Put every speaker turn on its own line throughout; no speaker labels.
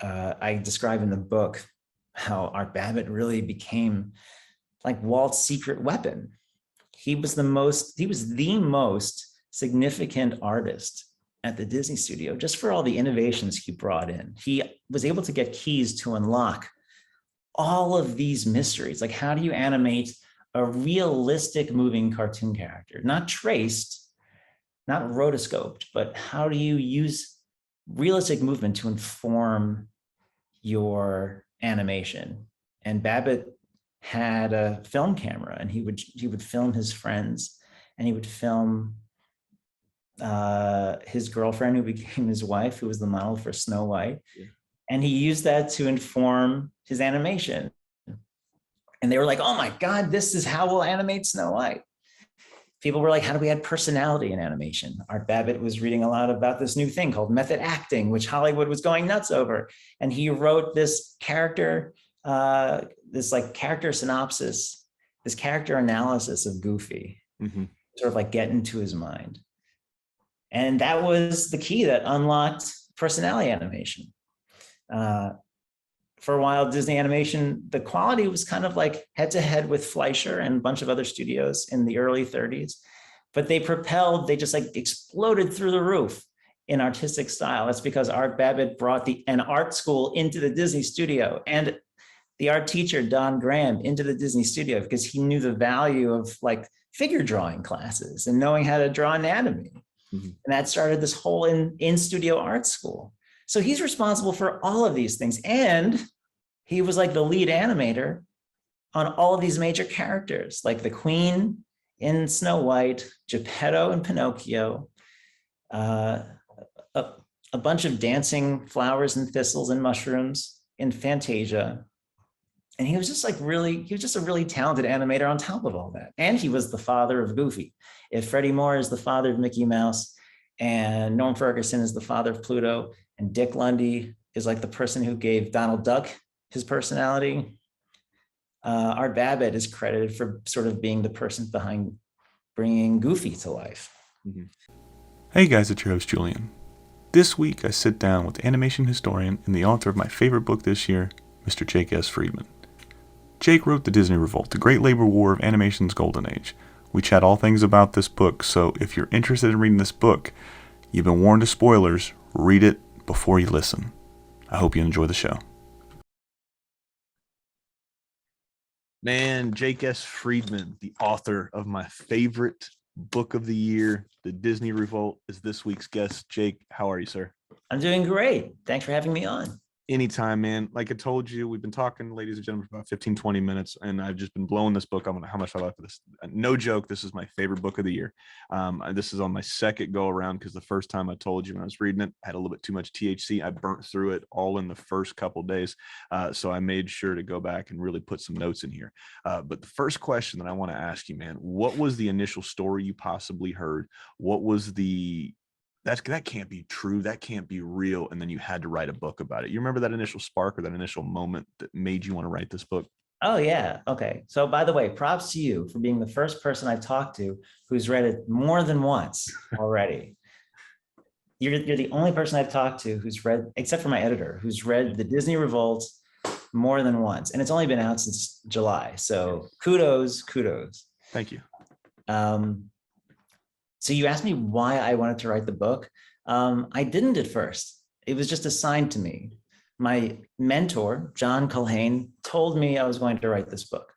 I describe in the book how Art Babbitt really became like Walt's secret weapon. He was the most significant artist at the Disney studio, just for all the innovations he brought in. He was able to get keys to unlock all of these mysteries. Like, how do you animate a realistic moving cartoon character? Not traced, not rotoscoped, but how do you use realistic movement to inform your animation? And Babbitt had a film camera, and he would film his friends, and he would film his girlfriend, who became his wife, who was the model for Snow White. Yeah. And he used that to inform his animation. And they were like, oh my God, this is how we'll animate Snow White. People were like, how do we add personality in animation? Art Babbitt was reading a lot about this new thing called method acting, which Hollywood was going nuts over. And he wrote this character, character synopsis, this character analysis of Goofy, sort of like get into his mind. And that was the key that unlocked personality animation. For a while, Disney animation, the quality was kind of like head to head with Fleischer and a bunch of other studios in the early 30s, but they just like exploded through the roof in artistic style. That's because Art Babbitt brought an art school into the Disney studio, and the art teacher, Don Graham, into the Disney studio, because he knew the value of like figure drawing classes and knowing how to draw anatomy. And that started this whole in-studio art school. So he's responsible for all of these things. And he was like the lead animator on all of these major characters, like the Queen in Snow White, Geppetto in Pinocchio, a bunch of dancing flowers and thistles and mushrooms in Fantasia. And he was just a really talented animator on top of all that. And he was the father of Goofy. If Freddie Moore is the father of Mickey Mouse, and Norm Ferguson is the father of Pluto, and Dick Lundy is like the person who gave Donald Duck his personality, Art Babbitt is credited for sort of being the person behind bringing Goofy to life.
Hey guys, it's your host Julian. This week I sit down with animation historian and the author of my favorite book this year, Mr. Jake S. Friedman. Jake wrote The Disney Revolt, the great labor war of animation's golden age. We chat all things about this book, so if you're interested in reading this book, you've been warned of spoilers. Read it before you listen. I hope you enjoy the show. Man, Jake S. Friedman, the author of my favorite book of the year, The Disney Revolt, is this week's guest. Jake, how are you, sir?
I'm doing great. Thanks for having me on.
Anytime, man. Like I told you, we've been talking, ladies and gentlemen, for about 15, 20 minutes, and I've just been blowing this book. I don't know how much I like this. No joke, this is my favorite book of the year. This is on my second go around, because the first time I told you when I was reading it, I had a little bit too much THC. I burnt through it all in the first couple days. So I made sure to go back and really put some notes in here. But the first question that I want to ask you, man, what was the initial story you possibly heard? What was that can't be true. That can't be real. And then you had to write a book about it. You remember that initial spark or that initial moment that made you want to write this book?
Oh, yeah. Okay. So by the way, props to you for being the first person I've talked to who's read it more than once already. You're the only person I've talked to who's read, except for my editor, who's read The Disney Revolt more than once. And it's only been out since July. So kudos.
Thank you.
So you asked me why I wanted to write the book. I didn't at first. It was just assigned to me. My mentor, John Culhane, told me I was going to write this book.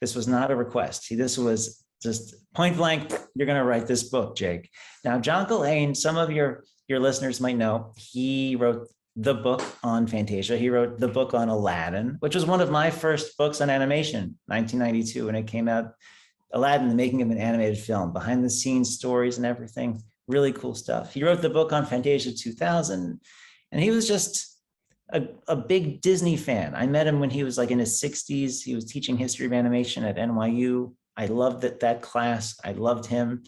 This was not a request. This was just point blank, you're going to write this book, Jake. Now, John Culhane, some of your listeners might know, he wrote the book on Fantasia. He wrote the book on Aladdin, which was one of my first books on animation, 1992, when it came out. Aladdin, the making of an animated film, behind the scenes stories and everything, really cool stuff. He wrote the book on Fantasia 2000, and he was just a big Disney fan. I met him when he was like in his 60s. He was teaching history of animation at NYU. I loved that class. I loved him.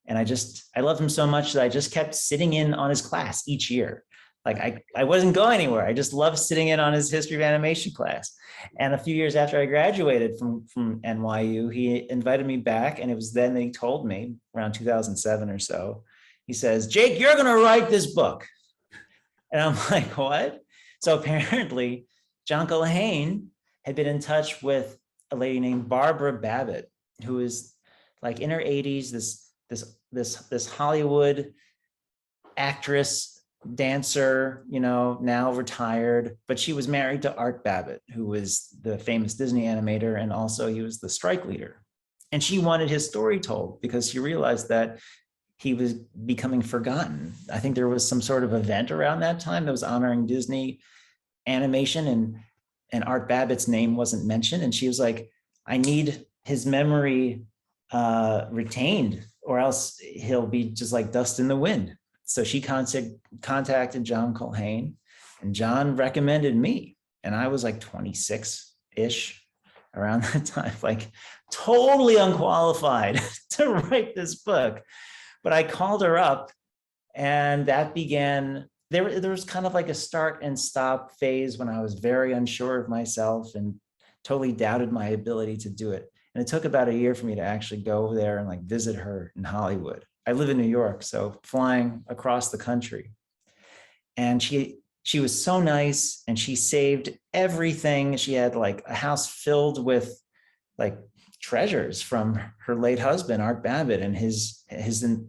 And I loved him so much that I just kept sitting in on his class each year. Like I wasn't going anywhere. I just loved sitting in on his history of animation class. And a few years after I graduated from NYU, he invited me back. And it was then that he told me, around 2007 or so, he says, Jake, you're going to write this book. And I'm like, what? So apparently, John Culhane had been in touch with a lady named Barbara Babbitt, who is like in her 80s, this Hollywood actress, dancer, now retired, but she was married to Art Babbitt, who was the famous Disney animator, and also he was the strike leader. And she wanted his story told because she realized that he was becoming forgotten. I think there was some sort of event around that time that was honoring Disney animation, and Art Babbitt's name wasn't mentioned. And she was like, I need his memory retained, or else he'll be just like dust in the wind. So she contacted John Culhane, and John recommended me. And I was like 26-ish around that time, like totally unqualified to write this book. But I called her up, and that began, there was kind of like a start and stop phase when I was very unsure of myself and totally doubted my ability to do it. And it took about a year for me to actually go over there and like visit her in Hollywood. I live in New York, so flying across the country. And she was so nice, and she saved everything. She had like a house filled with like treasures from her late husband, Art Babbitt, and his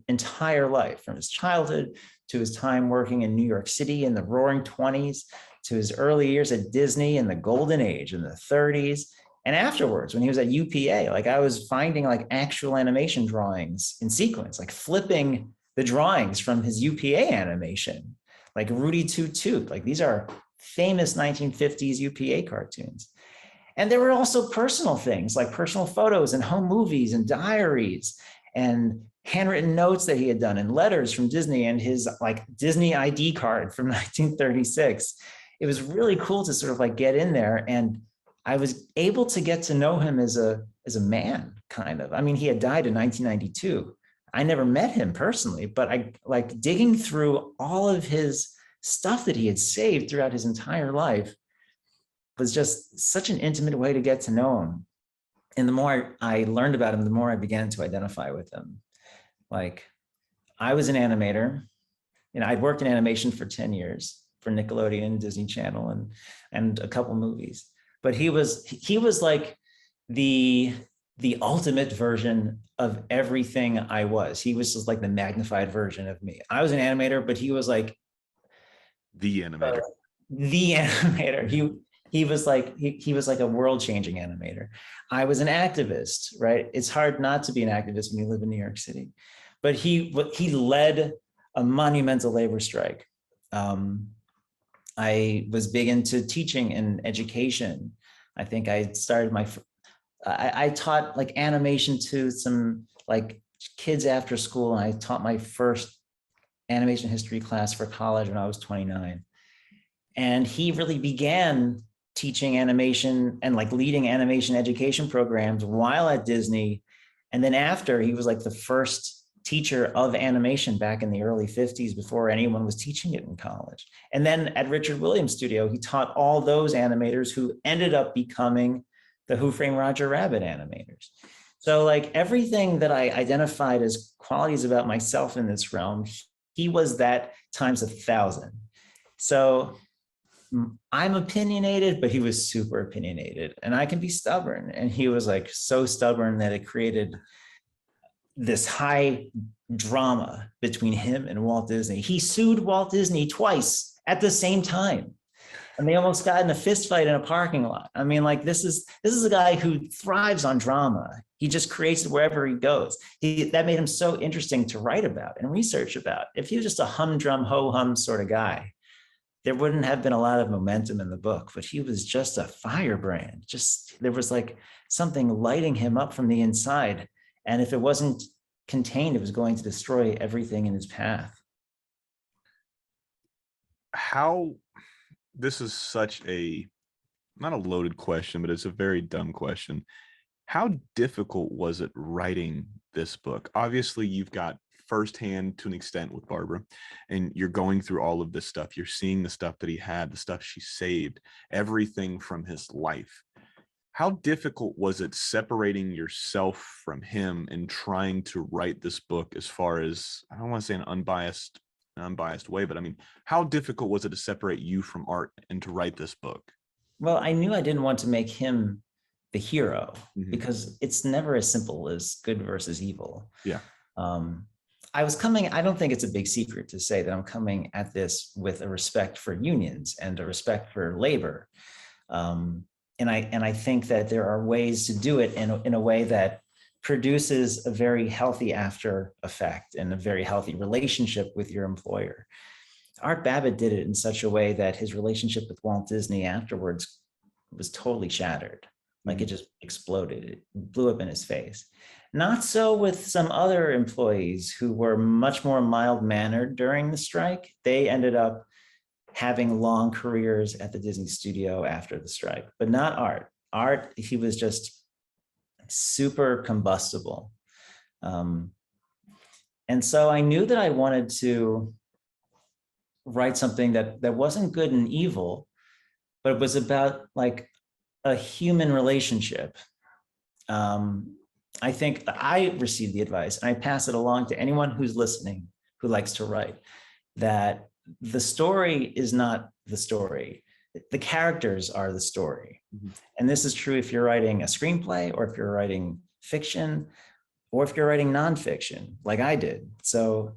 entire life, from his childhood to his time working in New York City in the roaring 20s, to his early years at Disney in the golden age in the 30s. And afterwards, when he was at UPA, like I was finding like actual animation drawings in sequence, like flipping the drawings from his UPA animation, like Rudy Toot Toot. Like these are famous 1950s UPA cartoons. And there were also personal things like personal photos and home movies and diaries and handwritten notes that he had done and letters from Disney and his like Disney ID card from 1936. It was really cool to sort of like get in there, and I was able to get to know him as a man, kind of. I mean, he had died in 1992. I never met him personally, but I like digging through all of his stuff that he had saved throughout his entire life was just such an intimate way to get to know him. And the more I learned about him, the more I began to identify with him. Like I was an animator, I'd worked in animation for 10 years for Nickelodeon, Disney Channel, and a couple movies. But he was like the ultimate version of everything I was. He was just like the magnified version of me. I was an animator, but he was like
the animator.
The animator. He was like a world-changing animator. I was an activist, right? It's hard not to be an activist when you live in New York City. But he led a monumental labor strike. I was big into teaching and education. I think I started I taught like animation to some like kids after school. And I taught my first animation history class for college when I was 29. And he really began teaching animation and like leading animation education programs while at Disney. And then after, he was like the first teacher of animation back in the early 50s before anyone was teaching it in college. And then at Richard Williams Studio, he taught all those animators who ended up becoming the Who Framed Roger Rabbit animators. So like everything that I identified as qualities about myself in this realm, he was that times 1,000. So I'm opinionated, but he was super opinionated, and I can be stubborn. And he was like so stubborn that it created this high drama between him and Walt Disney. He sued Walt Disney twice at the same time, and they almost got in a fist fight in a parking lot. I mean, like this is a guy who thrives on drama. He just creates it wherever he goes. That made him so interesting to write about and research about. If he was just a humdrum, ho-hum sort of guy, there wouldn't have been a lot of momentum in the book, but he was just a firebrand. Just there was like something lighting him up from the inside. And if it wasn't contained, it was going to destroy everything in his path.
This is such not a loaded question, but it's a very dumb question. How difficult was it writing this book? Obviously, you've got firsthand to an extent with Barbara, and you're going through all of this stuff. You're seeing the stuff that he had, the stuff she saved, everything from his life. How difficult was it separating yourself from him and trying to write this book as far as, I don't want to say an unbiased unbiased way, but I mean, how difficult was it to separate you from Art and to write this book?
Well, I knew I didn't want to make him the hero
Mhm.
because it's never as simple as good versus evil.
Yeah.
I don't think it's a big secret to say that I'm coming at this with a respect for unions and a respect for labor. And I think that there are ways to do it in a way that produces a very healthy after effect and a very healthy relationship with your employer. Art Babbitt did it in such a way that his relationship with Walt Disney afterwards was totally shattered. Like it just exploded. It blew up in his face. Not so with some other employees who were much more mild-mannered during the strike. They ended up having long careers at the Disney studio after the strike, but not Art. Art, he was just super combustible. And so I knew that I wanted to write something that wasn't good and evil, but it was about like a human relationship. I think I received the advice, and I pass it along to anyone who's listening who likes to write, that the story is not the story. The characters are the story. Mm-hmm. And this is true if you're writing a screenplay, or if you're writing fiction, or if you're writing nonfiction, like I did. So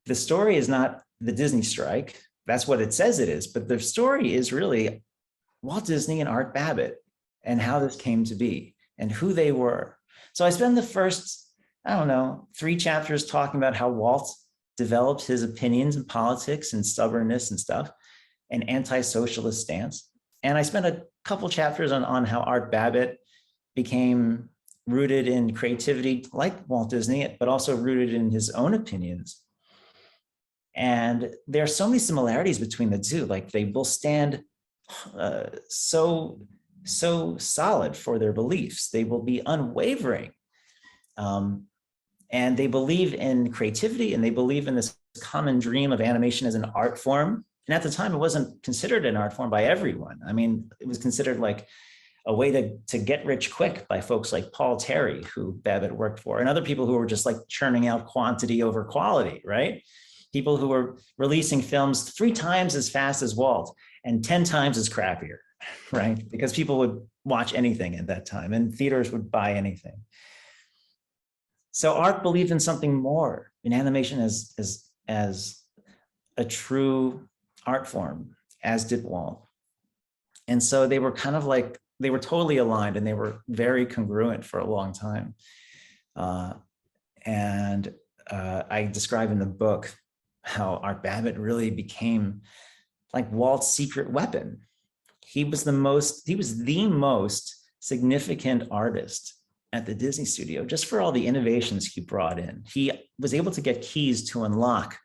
the story is not the Disney strike. That's what it says it is. But the story is really Walt Disney and Art Babbitt and how this came to be and who they were. So I spend the first, 3 chapters talking about how Walt developed his opinions in politics and stubbornness and stuff, an anti-socialist stance. And I spent a couple chapters on how Art Babbitt became rooted in creativity like Walt Disney, but also rooted in his own opinions. And there are so many similarities between the two. Like they will stand so solid for their beliefs. They will be unwavering. And they believe in creativity, and they believe in this common dream of animation as an art form. And at the time, it wasn't considered an art form by everyone. I mean, it was considered like a way to get rich quick by folks like Paul Terry, who Babbitt worked for, and other people who were just like churning out quantity over quality, right? People who were releasing films 3 times as fast as Walt and 10 times as crappier, right? Because people would watch anything at that time and theaters would buy anything. So Art believed in something more, in animation as a true art form, as did Walt. And so they were kind of like, they were totally aligned, and they were very congruent for a long time. I describe in the book how Art Babbitt really became like Walt's secret weapon. He was the most significant artist at the Disney studio, just for all the innovations he brought in. He was able to get keys to unlock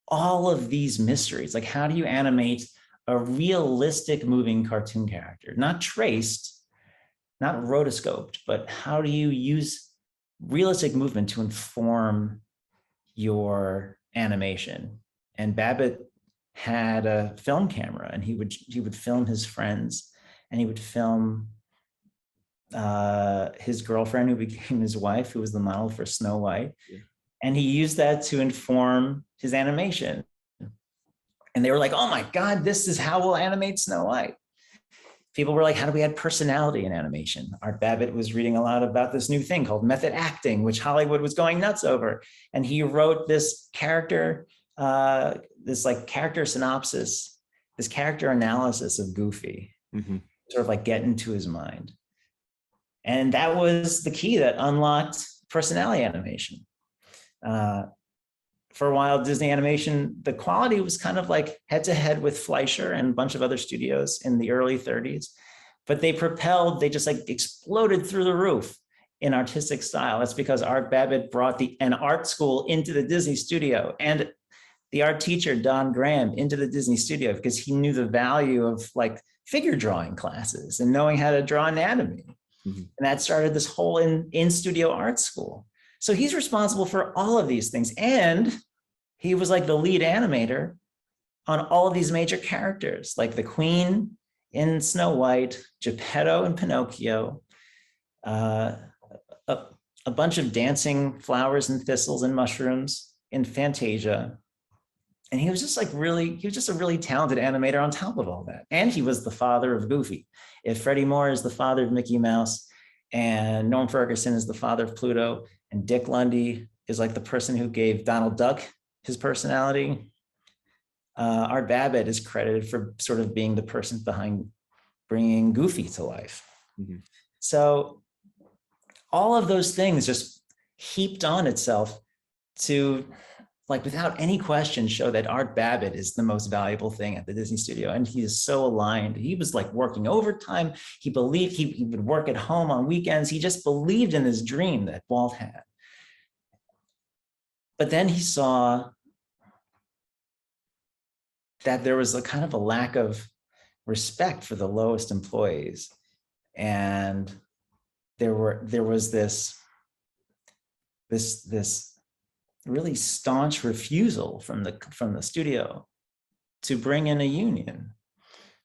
all of these mysteries. Like, how do you animate a realistic moving cartoon character? Not traced, not rotoscoped, but how do you use realistic movement to inform your animation? And Babbitt had a film camera, and he would film his friends, and he would film his girlfriend, who became his wife, who was the model for Snow White. Yeah. And he used that to inform his animation. And they were like, oh my God, this is how we'll animate Snow White. People were like, how do we add personality in animation? Art Babbitt was reading a lot about this new thing called method acting, which Hollywood was going nuts over. And he wrote this character, this like character synopsis, this character analysis of Goofy, sort of like get into his mind. And that was the key that unlocked personality animation. For a while, Disney animation, the quality was kind of like head to head with Fleischer and a bunch of other studios in the early 30s, but they just like exploded through the roof in artistic style. That's because Art Babbitt brought an art school into the Disney studio, and the art teacher, Don Graham, into the Disney studio, because he knew the value of like figure drawing classes and knowing how to draw anatomy. And that started this whole in-studio art school. So he's responsible for all of these things. And he was like the lead animator on all of these major characters, like the Queen in Snow White, Geppetto in Pinocchio, a bunch of dancing flowers and thistles and mushrooms in Fantasia, And he was just a really talented animator on top of all that. And he was the father of Goofy. If Freddie Moore is the father of Mickey Mouse, and Norm Ferguson is the father of Pluto, and Dick Lundy is like the person who gave Donald Duck his personality, Art Babbitt is credited for sort of being the person behind bringing Goofy to life. Mm-hmm. So all of those things just heaped on itself to, like, without any question, show that Art Babbitt is the most valuable thing at the Disney studio. And he is so aligned. He was like working overtime. He believed he would work at home on weekends. He just believed in this dream that Walt had. But then he saw that there was a kind of a lack of respect for the lowest employees. And there was this really staunch refusal from the studio to bring in a union,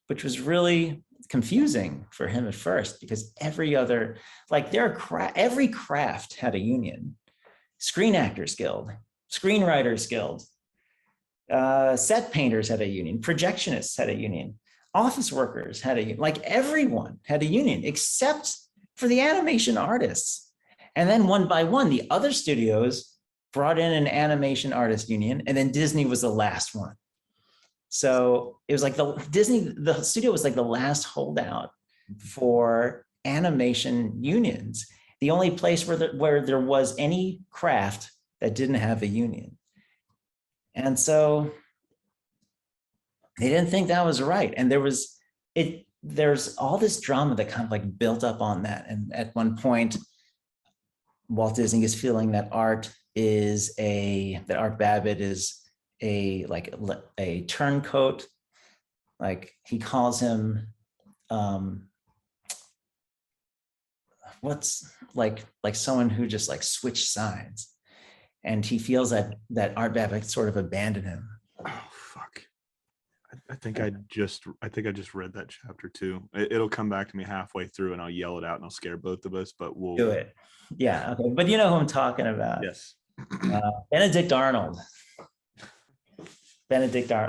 which was really confusing for him at first, because every craft had a union. Screen Actors Guild, Screenwriters Guild, set painters had a union, projectionists had a union, office workers had a union, like everyone had a union except for the animation artists. And then one by one, the other studios brought in an animation artist union, and then Disney was the last one. So it was like the studio was like the last holdout for animation unions. The only place where there was any craft that didn't have a union. And so they didn't think that was right. And there's all this drama that kind of like built up on that. And at one point, Walt Disney is feeling that Art Babbitt is a turncoat. Like, he calls him what's like someone who just like switched sides. And he feels that Art Babbitt sort of abandoned him.
Oh, fuck. I think I just read that chapter too. It'll come back to me halfway through and I'll yell it out and I'll scare both of us, but we'll
do it. Yeah. Okay. But you know who I'm talking about.
Yes.
Benedict Arnold.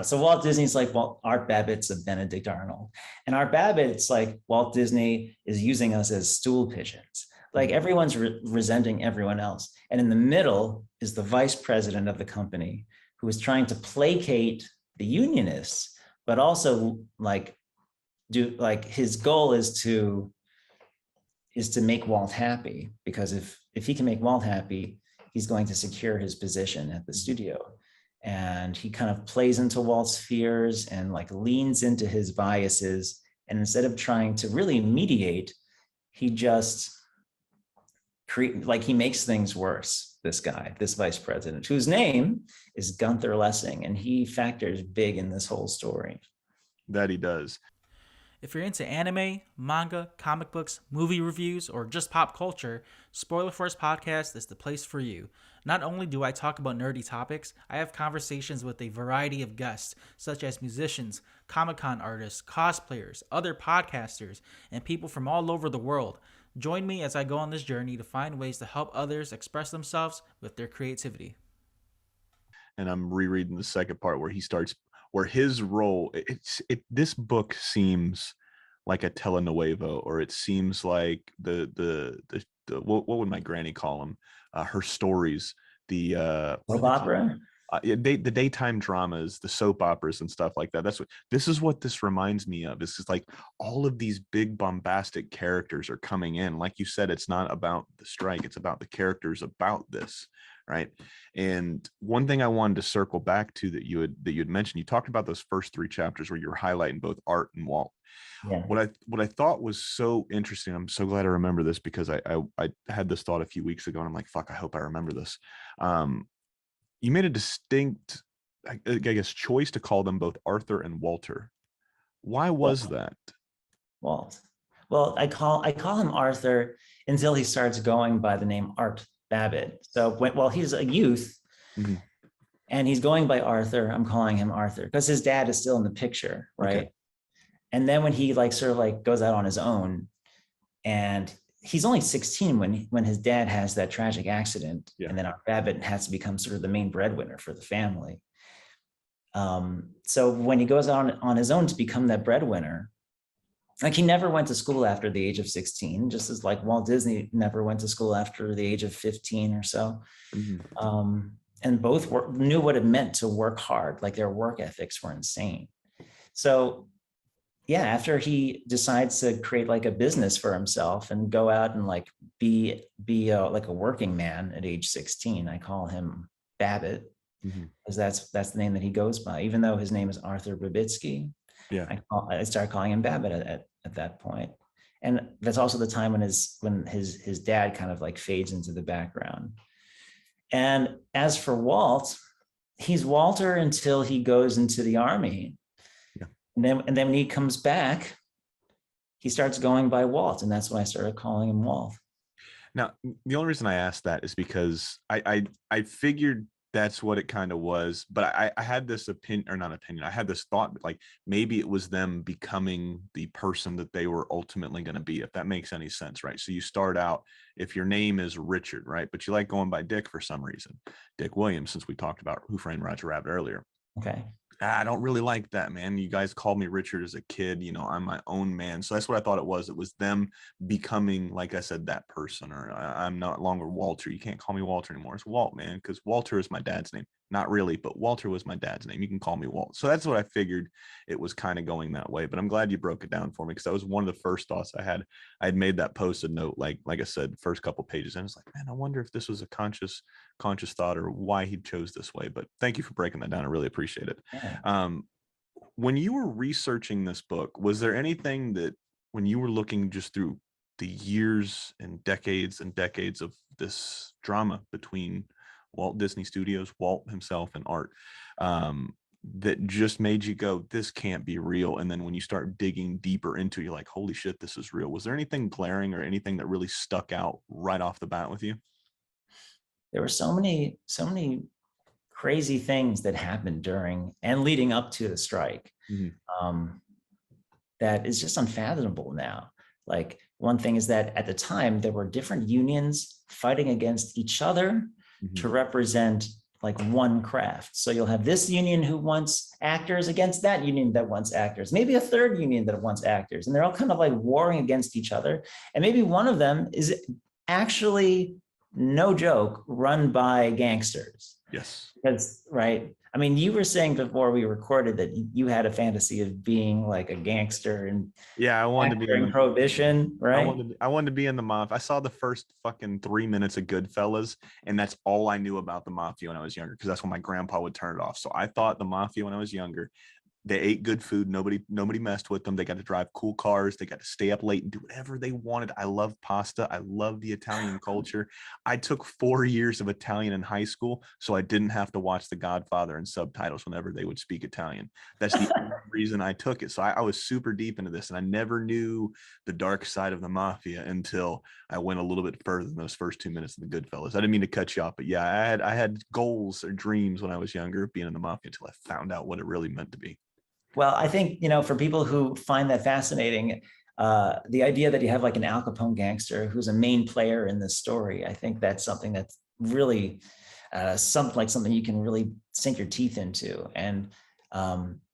So Walt Disney's like, well, Art Babbitt's a Benedict Arnold. And Art Babbitt's like, Walt Disney is using us as stool pigeons. Like, everyone's resenting everyone else. And in the middle is the vice president of the company, who is trying to placate the unionists, but also his goal is to make Walt happy, because if he can make Walt happy, he's going to secure his position at the studio. And he kind of plays into Walt's fears and like leans into his biases. And instead of trying to really mediate, he just he makes things worse. This guy, this vice president, whose name is Gunther Lessing, and he factors big in this whole story.
That he does.
If you're into anime, manga, comic books, movie reviews, or just pop culture, Spoiler Force Podcast is the place for you. Not only do I talk about nerdy topics, I have conversations with a variety of guests, such as musicians, Comic-Con artists, cosplayers, other podcasters, and people from all over the world. Join me as I go on this journey to find ways to help others express themselves with their creativity.
And I'm rereading the second part where his role, this book seems like a telenovela, or it seems like the what would my granny call them? Her stories, the
soap opera,
the daytime dramas, the soap operas and stuff like that. This is what this reminds me of. It's just like all of these big bombastic characters are coming in. Like you said, it's not about the strike; it's about the characters about this, right? And one thing I wanted to circle back to that you had mentioned, you talked about those first 3 chapters where you were highlighting both Art and Walt.
Yeah.
What I thought was so interesting, I'm so glad I remember this, because I had this thought a few weeks ago and I'm like, fuck, I hope I remember this. You made a distinct, I guess, choice to call them both Arthur and Walter. Why was that?
Walt. Well, I call him Arthur until he starts going by the name Art Babbitt. So while he's a youth, mm-hmm. and he's going by Arthur, I'm calling him Arthur because his dad is still in the picture, right? Okay. And then when he goes out on his own, and he's only 16 when his dad has that tragic accident, yeah. And then Art Babbitt has to become sort of the main breadwinner for the family. So when he goes on his own to become that breadwinner, like he never went to school after the age of 16, just as like Walt Disney never went to school after the age of 15 or so. And both knew what it meant to work hard. Like their work ethics were insane. So yeah, after he decides to create like a business for himself and go out and like be like a working man at age 16, I call him Babbitt, because that's the name that he goes by, even though his name is Arthur Babitsky.
Yeah.
I started calling him Babbitt at that point. And that's also the time when his dad kind of like fades into the background. And as for Walt, he's Walter until he goes into the army.
Yeah.
And then when he comes back, he starts going by Walt. And that's when I started calling him Walt.
Now, the only reason I asked that is because I figured that's what it kind of was, but I had this opinion, or not opinion, I had this thought, like maybe it was them becoming the person that they were ultimately going to be, if that makes any sense, right? So you start out, if your name is Richard, right, but you like going by Dick for some reason, Dick Williams, since we talked about Who Framed Roger Rabbit earlier.
Okay.
I don't really like that, man. You guys called me Richard as a kid. You know, I'm my own man. So that's what I thought it was. It was them becoming, like I said, that person. Or I'm not longer Walter. You can't call me Walter anymore. It's Walt, man, because Walter is my dad's name. Not really, but Walter was my dad's name. You can call me Walt. So that's what I figured it was kind of going that way. But I'm glad you broke it down for me, because that was one of the first thoughts I had. I had made that post-it note, like I said, the first couple pages. And it's like, man, I wonder if this was a conscious thought or why he chose this way. But thank you for breaking that down. I really appreciate it.
Yeah.
When you were researching this book, was there anything that when you were looking just through the years and decades of this drama between Walt Disney Studios, Walt himself, and Art, that just made you go, this can't be real? And then when you start digging deeper into it, you're like, holy shit, this is real. Was there anything glaring or anything that really stuck out right off the bat with you?
There were so many crazy things that happened during and leading up to the strike. That is just unfathomable now. Like, one thing is that at the time there were different unions fighting against each other to represent like one craft. So you'll have this union who wants actors against that union that wants actors, maybe a third union that wants actors, and they're all kind of like warring against each other. And maybe one of them is actually, no joke, run by gangsters.
Yes.
Because, right, I mean, you were saying before we recorded that you had a fantasy of being like a gangster and
I wanted to be
in Prohibition, right?
I wanted to be in the mafia. I saw the first fucking 3 minutes of Goodfellas, and that's all I knew about the mafia when I was younger, because that's when my grandpa would turn it off. So I thought the mafia when I was younger, they ate good food. Nobody messed with them. They got to drive cool cars. They got to stay up late and do whatever they wanted. I love pasta. I love the Italian culture. I took 4 years of Italian in high school, so I didn't have to watch The Godfather and subtitles whenever they would speak Italian. That's the only reason I took it. So I was super deep into this, and I never knew the dark side of the mafia until I went a little bit further than those first 2 minutes of the Goodfellas. I didn't mean to cut you off, but yeah, I had goals or dreams when I was younger of being in the mafia until I found out what it really meant to be.
Well, I think, for people who find that fascinating, the idea that you have like an Al Capone gangster who's a main player in this story, I think that's something that's really something you can really sink your teeth into. And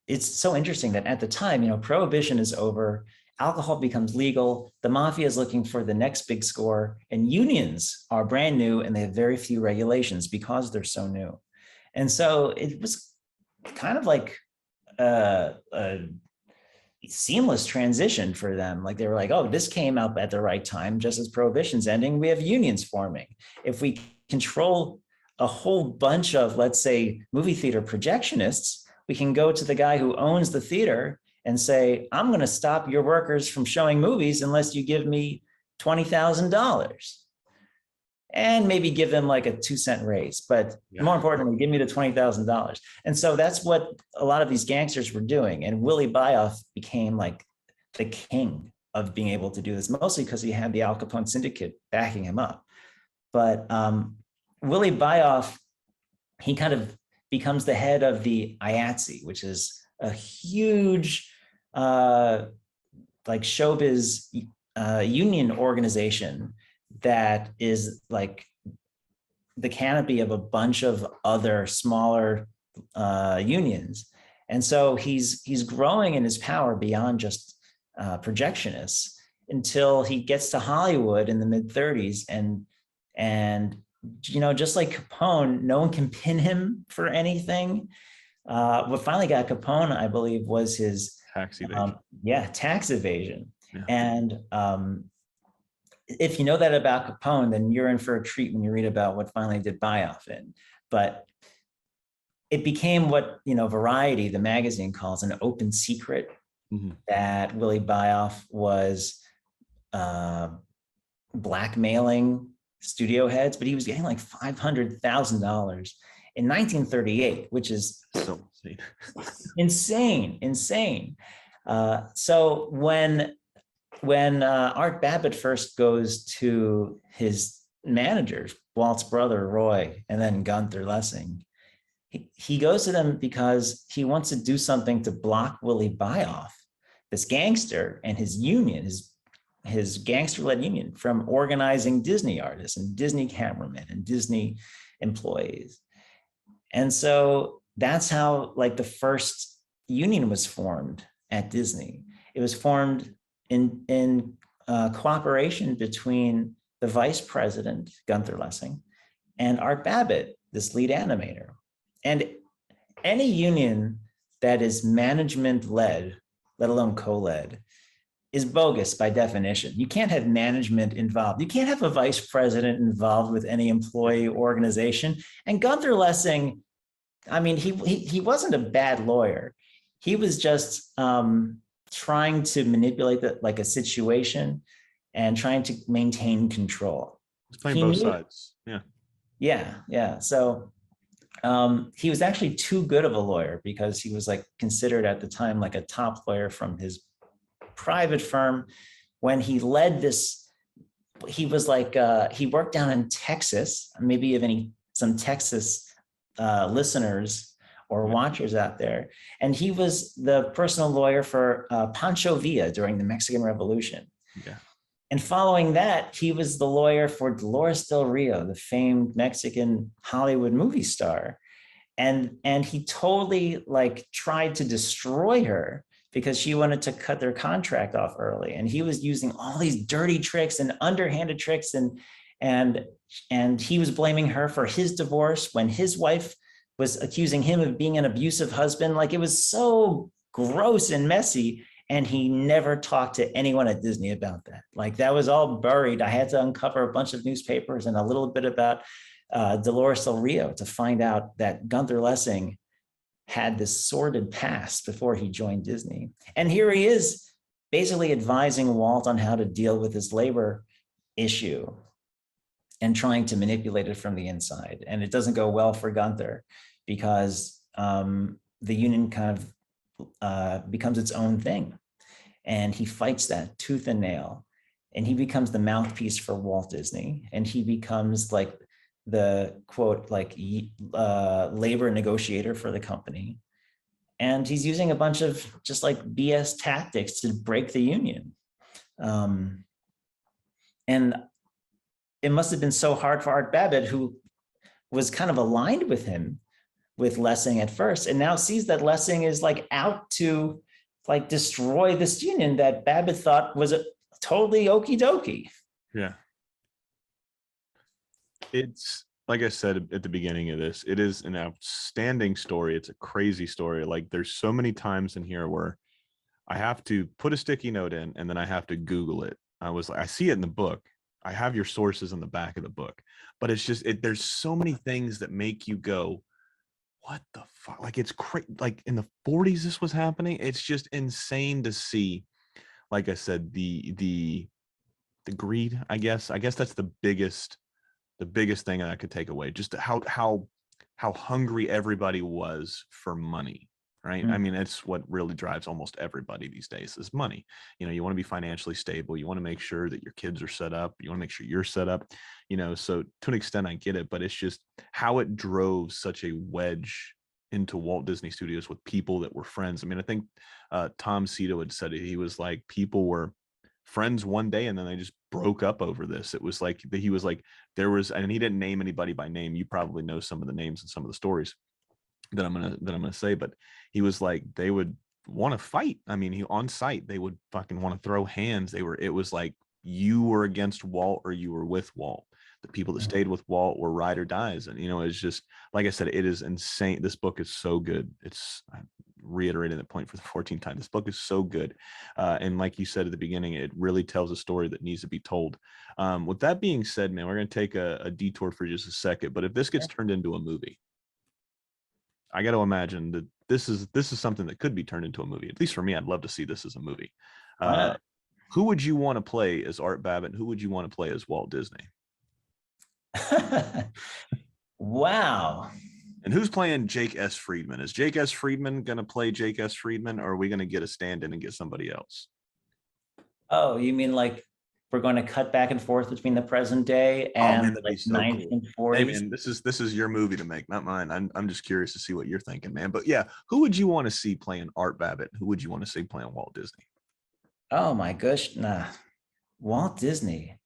it's so interesting that at the time, Prohibition is over, alcohol becomes legal, the mafia is looking for the next big score, and unions are brand new and they have very few regulations because they're so new. And so it was kind of like a seamless transition for them. Like, they were like, oh, this came up at the right time, just as Prohibition's ending, we have unions forming. If we control a whole bunch of, let's say, movie theater projectionists, we can go to the guy who owns the theater and say, I'm going to stop your workers from showing movies unless you give me $20,000. And maybe give them like a 2-cent raise, but more importantly, give me the $20,000. And so that's what a lot of these gangsters were doing. And Willie Byoff became like the king of being able to do this, mostly because he had the Al Capone syndicate backing him up. But Willie Byoff, he kind of becomes the head of the IATSE, which is a huge like showbiz union organization that is like the canopy of a bunch of other smaller unions. And so he's growing in his power beyond just projectionists until he gets to Hollywood in the mid 30s. And just like Capone, no one can pin him for anything. What finally got Capone, I believe, was his
tax evasion.
Tax evasion.
Yeah.
And if you know that about Capone, then you're in for a treat when you read about what finally did Buyoff in. But it became what Variety, the magazine, calls an open secret, that Willie Buyoff was blackmailing studio heads, but he was getting like $500,000 in 1938, which is
so insane.
insane. So when Art Babbitt first goes to his managers, Walt's brother Roy, and then Gunther Lessing, he goes to them because he wants to do something to block Willie Buyoff, this gangster, and his union, his gangster-led union, from organizing Disney artists and Disney cameramen and Disney employees. And so that's how the first union was formed at Disney. It was formed in cooperation between the vice president, Gunther Lessing, and Art Babbitt, this lead animator. And any union that is management-led, let alone co-led, is bogus by definition. You can't have management involved. You can't have a vice president involved with any employee organization. And Gunther Lessing, I mean, he wasn't a bad lawyer. He was just trying to manipulate a situation and trying to maintain control.
He's playing both sides.
Yeah. So he was actually too good of a lawyer, because he was considered at the time a top lawyer from his private firm. When he led this, he was he worked down in Texas. Maybe you have some Texas listeners or watchers out there. And he was the personal lawyer for Pancho Villa during the Mexican Revolution.
Yeah.
And following that, he was the lawyer for Dolores Del Rio, the famed Mexican Hollywood movie star. And he totally tried to destroy her because she wanted to cut their contract off early. And he was using all these dirty tricks and underhanded tricks. And he was blaming her for his divorce when his wife was accusing him of being an abusive husband. It was so gross and messy. And he never talked to anyone at Disney about that. That was all buried. I had to uncover a bunch of newspapers and a little bit about Dolores Del Rio to find out that Gunther Lessing had this sordid past before he joined Disney. And here he is basically advising Walt on how to deal with this labor issue and trying to manipulate it from the inside. And it doesn't go well for Gunther, because the union kind of becomes its own thing. And he fights that tooth and nail. And he becomes the mouthpiece for Walt Disney. And he becomes the quote, labor negotiator for the company. And he's using a bunch of just BS tactics to break the union. And it must have been so hard for Art Babbitt, who was kind of aligned with him, with Lessing at first, and now sees that Lessing is out to destroy this union that Babbitt thought was totally okie dokie.
Yeah. It's like I said at the beginning of this, it is an outstanding story. It's a crazy story. There's so many times in here where I have to put a sticky note in and then I have to Google it. I see it in the book. I have your sources in the back of the book, but it's just, there's so many things that make you go, what the fuck? It's crazy. In the 40s, this was happening. It's just insane to see. Like I said, the greed, I guess that's the biggest thing that I could take away. Just how hungry everybody was for money, right? I mean, it's what really drives almost everybody these days is money. You want to be financially stable. You want to make sure that your kids are set up. You want to make sure you're set up, so to an extent I get it, but it's just how it drove such a wedge into Walt Disney Studios with people that were friends. I mean, I think Tom Cito had said it. He was people were friends one day and then they just broke up over this. It was he was there was, and he didn't name anybody by name. You probably know some of the names and some of the stories. that I'm gonna say, but he was like, they would want to fight. I mean, he on site, they would fucking want to throw hands. It was like you were against Walt or you were with Walt. The people that stayed with Walt were ride or dies. And, it's just, like I said, it is insane. This book is so good. I'm reiterating that point for the 14th time. This book is so good. And like you said at the beginning, it really tells a story that needs to be told. With that being said, man, we're going to take a detour for just a second, but if this gets turned into a movie, I got to imagine that this is something that could be turned into a movie. At least for me, I'd love to see this as a movie. Who would you want to play as Art Babbitt? Who would you want to play as Walt Disney?
Wow.
And who's playing Jake S. Friedman? Is Jake S. Friedman going to play Jake S. Friedman, or are we going to get a stand-in and get somebody else?
Oh, you mean like we're going to cut back and forth between the present day and like
so
1940s?
Cool. Hey man, this is your movie to make, not mine. I'm just curious to see what you're thinking, man. But yeah, who would you want to see playing Art Babbitt? Who would you want to see playing Walt Disney?
Oh my gosh, nah. Walt Disney.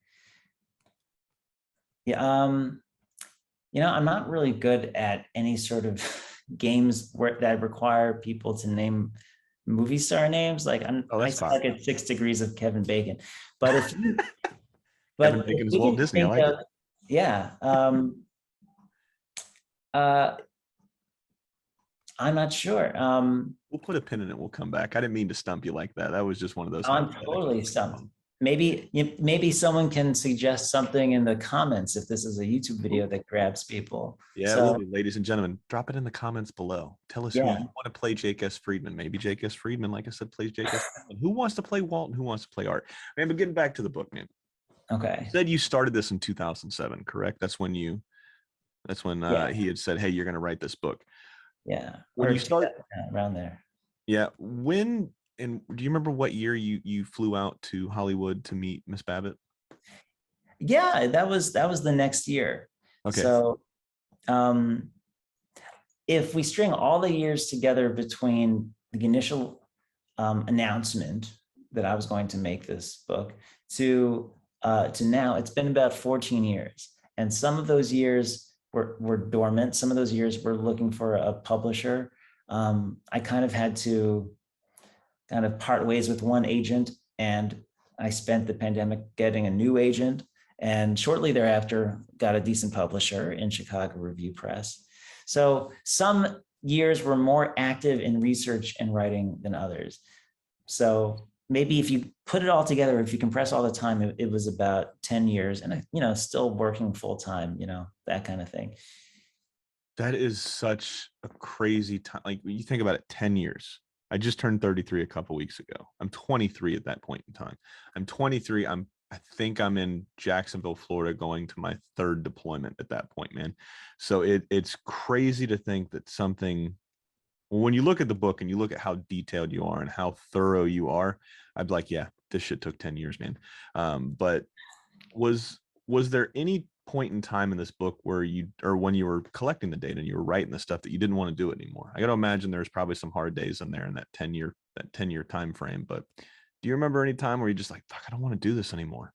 Yeah, I'm not really good at any sort of games that require people to name movie star names. Like I suck at 6 Degrees of Kevin Bacon. But if you
Kevin Bacon's Walt Disney, I like it.
Yeah. I'm not sure.
We'll put a pin in it. We'll come back. I didn't mean to stump you like that. That was just one of those.
I'm totally stumped. Maybe someone can suggest something in the comments if this is a YouTube video that grabs people.
Yeah,
so,
ladies and gentlemen, drop it in the comments below. Tell us who you want to play Jake S. Friedman. Maybe Jake S. Friedman, like I said, plays Jake S. Friedman. Who wants to play Walt and who wants to play Art? Man, but getting back to the book, man.
Okay.
You said you started this in 2007, correct? That's when he had said, "Hey, you're going to write this book."
Yeah.
When you start
around there.
Yeah. And do you remember what year you flew out to Hollywood to meet Miss Babbitt?
Yeah, that was the next year.
Okay.
So if we string all the years together between the initial announcement that I was going to make this book to now, it's been about 14 years. And some of those years were dormant. Some of those years were looking for a publisher. I kind of had to part ways with one agent, and I spent the pandemic getting a new agent, and shortly thereafter got a decent publisher in Chicago Review Press. So some years were more active in research and writing than others. So maybe if you put it all together, if you compress all the time, it was about 10 years and, still working full time, that kind of thing.
That is such a crazy time. Like when you think about it, 10 years. I just turned 33 a couple weeks ago. I'm 23 at that point in time. I'm 23. I think I'm in Jacksonville, Florida, going to my 3rd deployment at that point, man. So it's crazy to think that when you look at the book and you look at how detailed you are and how thorough you are, I'd be like, yeah, this shit took 10 years, man. But was there any point in time in this book where when you were collecting the data and you were writing the stuff that you didn't want to do it anymore? I got to imagine there's probably some hard days in there in that 10-year time frame. But do you remember any time where you're just like, fuck, I don't want to do this anymore?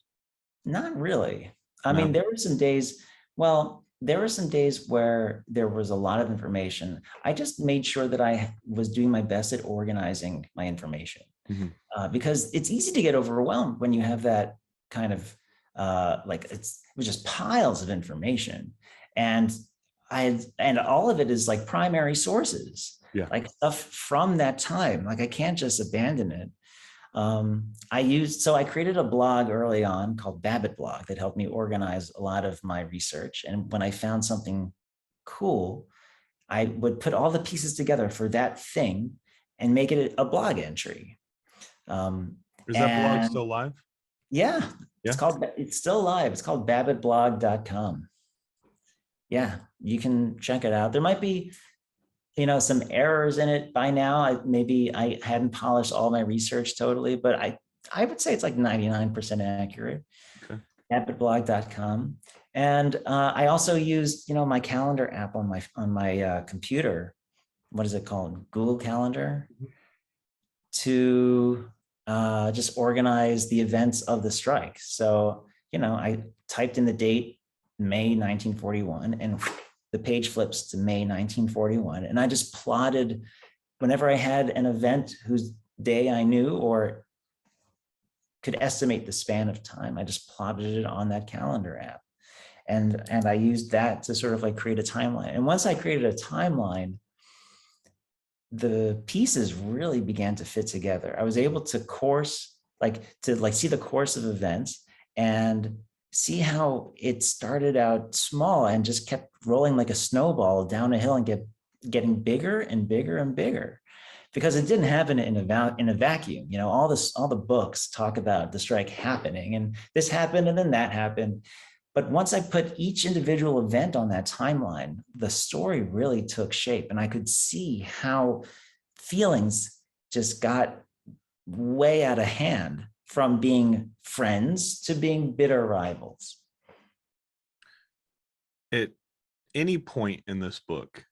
Not really. I mean, there were some days where there was a lot of information. I just made sure that I was doing my best at organizing my information, because it's easy to get overwhelmed when you have that kind of it was just piles of information, and all of it is like primary sources, like stuff from that time. Like I can't just abandon it. I created a blog early on called Babbitt Blog that helped me organize a lot of my research. And when I found something cool, I would put all the pieces together for that thing and make it a blog entry.
Is that blog still live?
Yeah. It's still live. It's called babbittblog.com. Yeah, you can check it out. There might be, some errors in it by now. Maybe I hadn't polished all my research totally, but I would say it's like 99% accurate.
Okay.
babbittblog.com. And I also used, my calendar app on my computer. What is it called? Google Calendar, to just organize the events of the strike. So, I typed in the date, May 1941, and the page flips to May 1941. And I just plotted whenever I had an event whose day I knew or could estimate the span of time, I just plotted it on that calendar app. And I used that to sort of like create a timeline. And once I created a timeline, the pieces really began to fit together. I was able to see the course of events and see how it started out small and just kept rolling like a snowball down a hill and getting bigger and bigger and bigger, because it didn't happen in a vacuum. You know, all the books talk about the strike happening, and this happened and then that happened. But once I put each individual event on that timeline, the story really took shape, and I could see how feelings just got way out of hand, from being friends to being bitter rivals.
At any point in this book,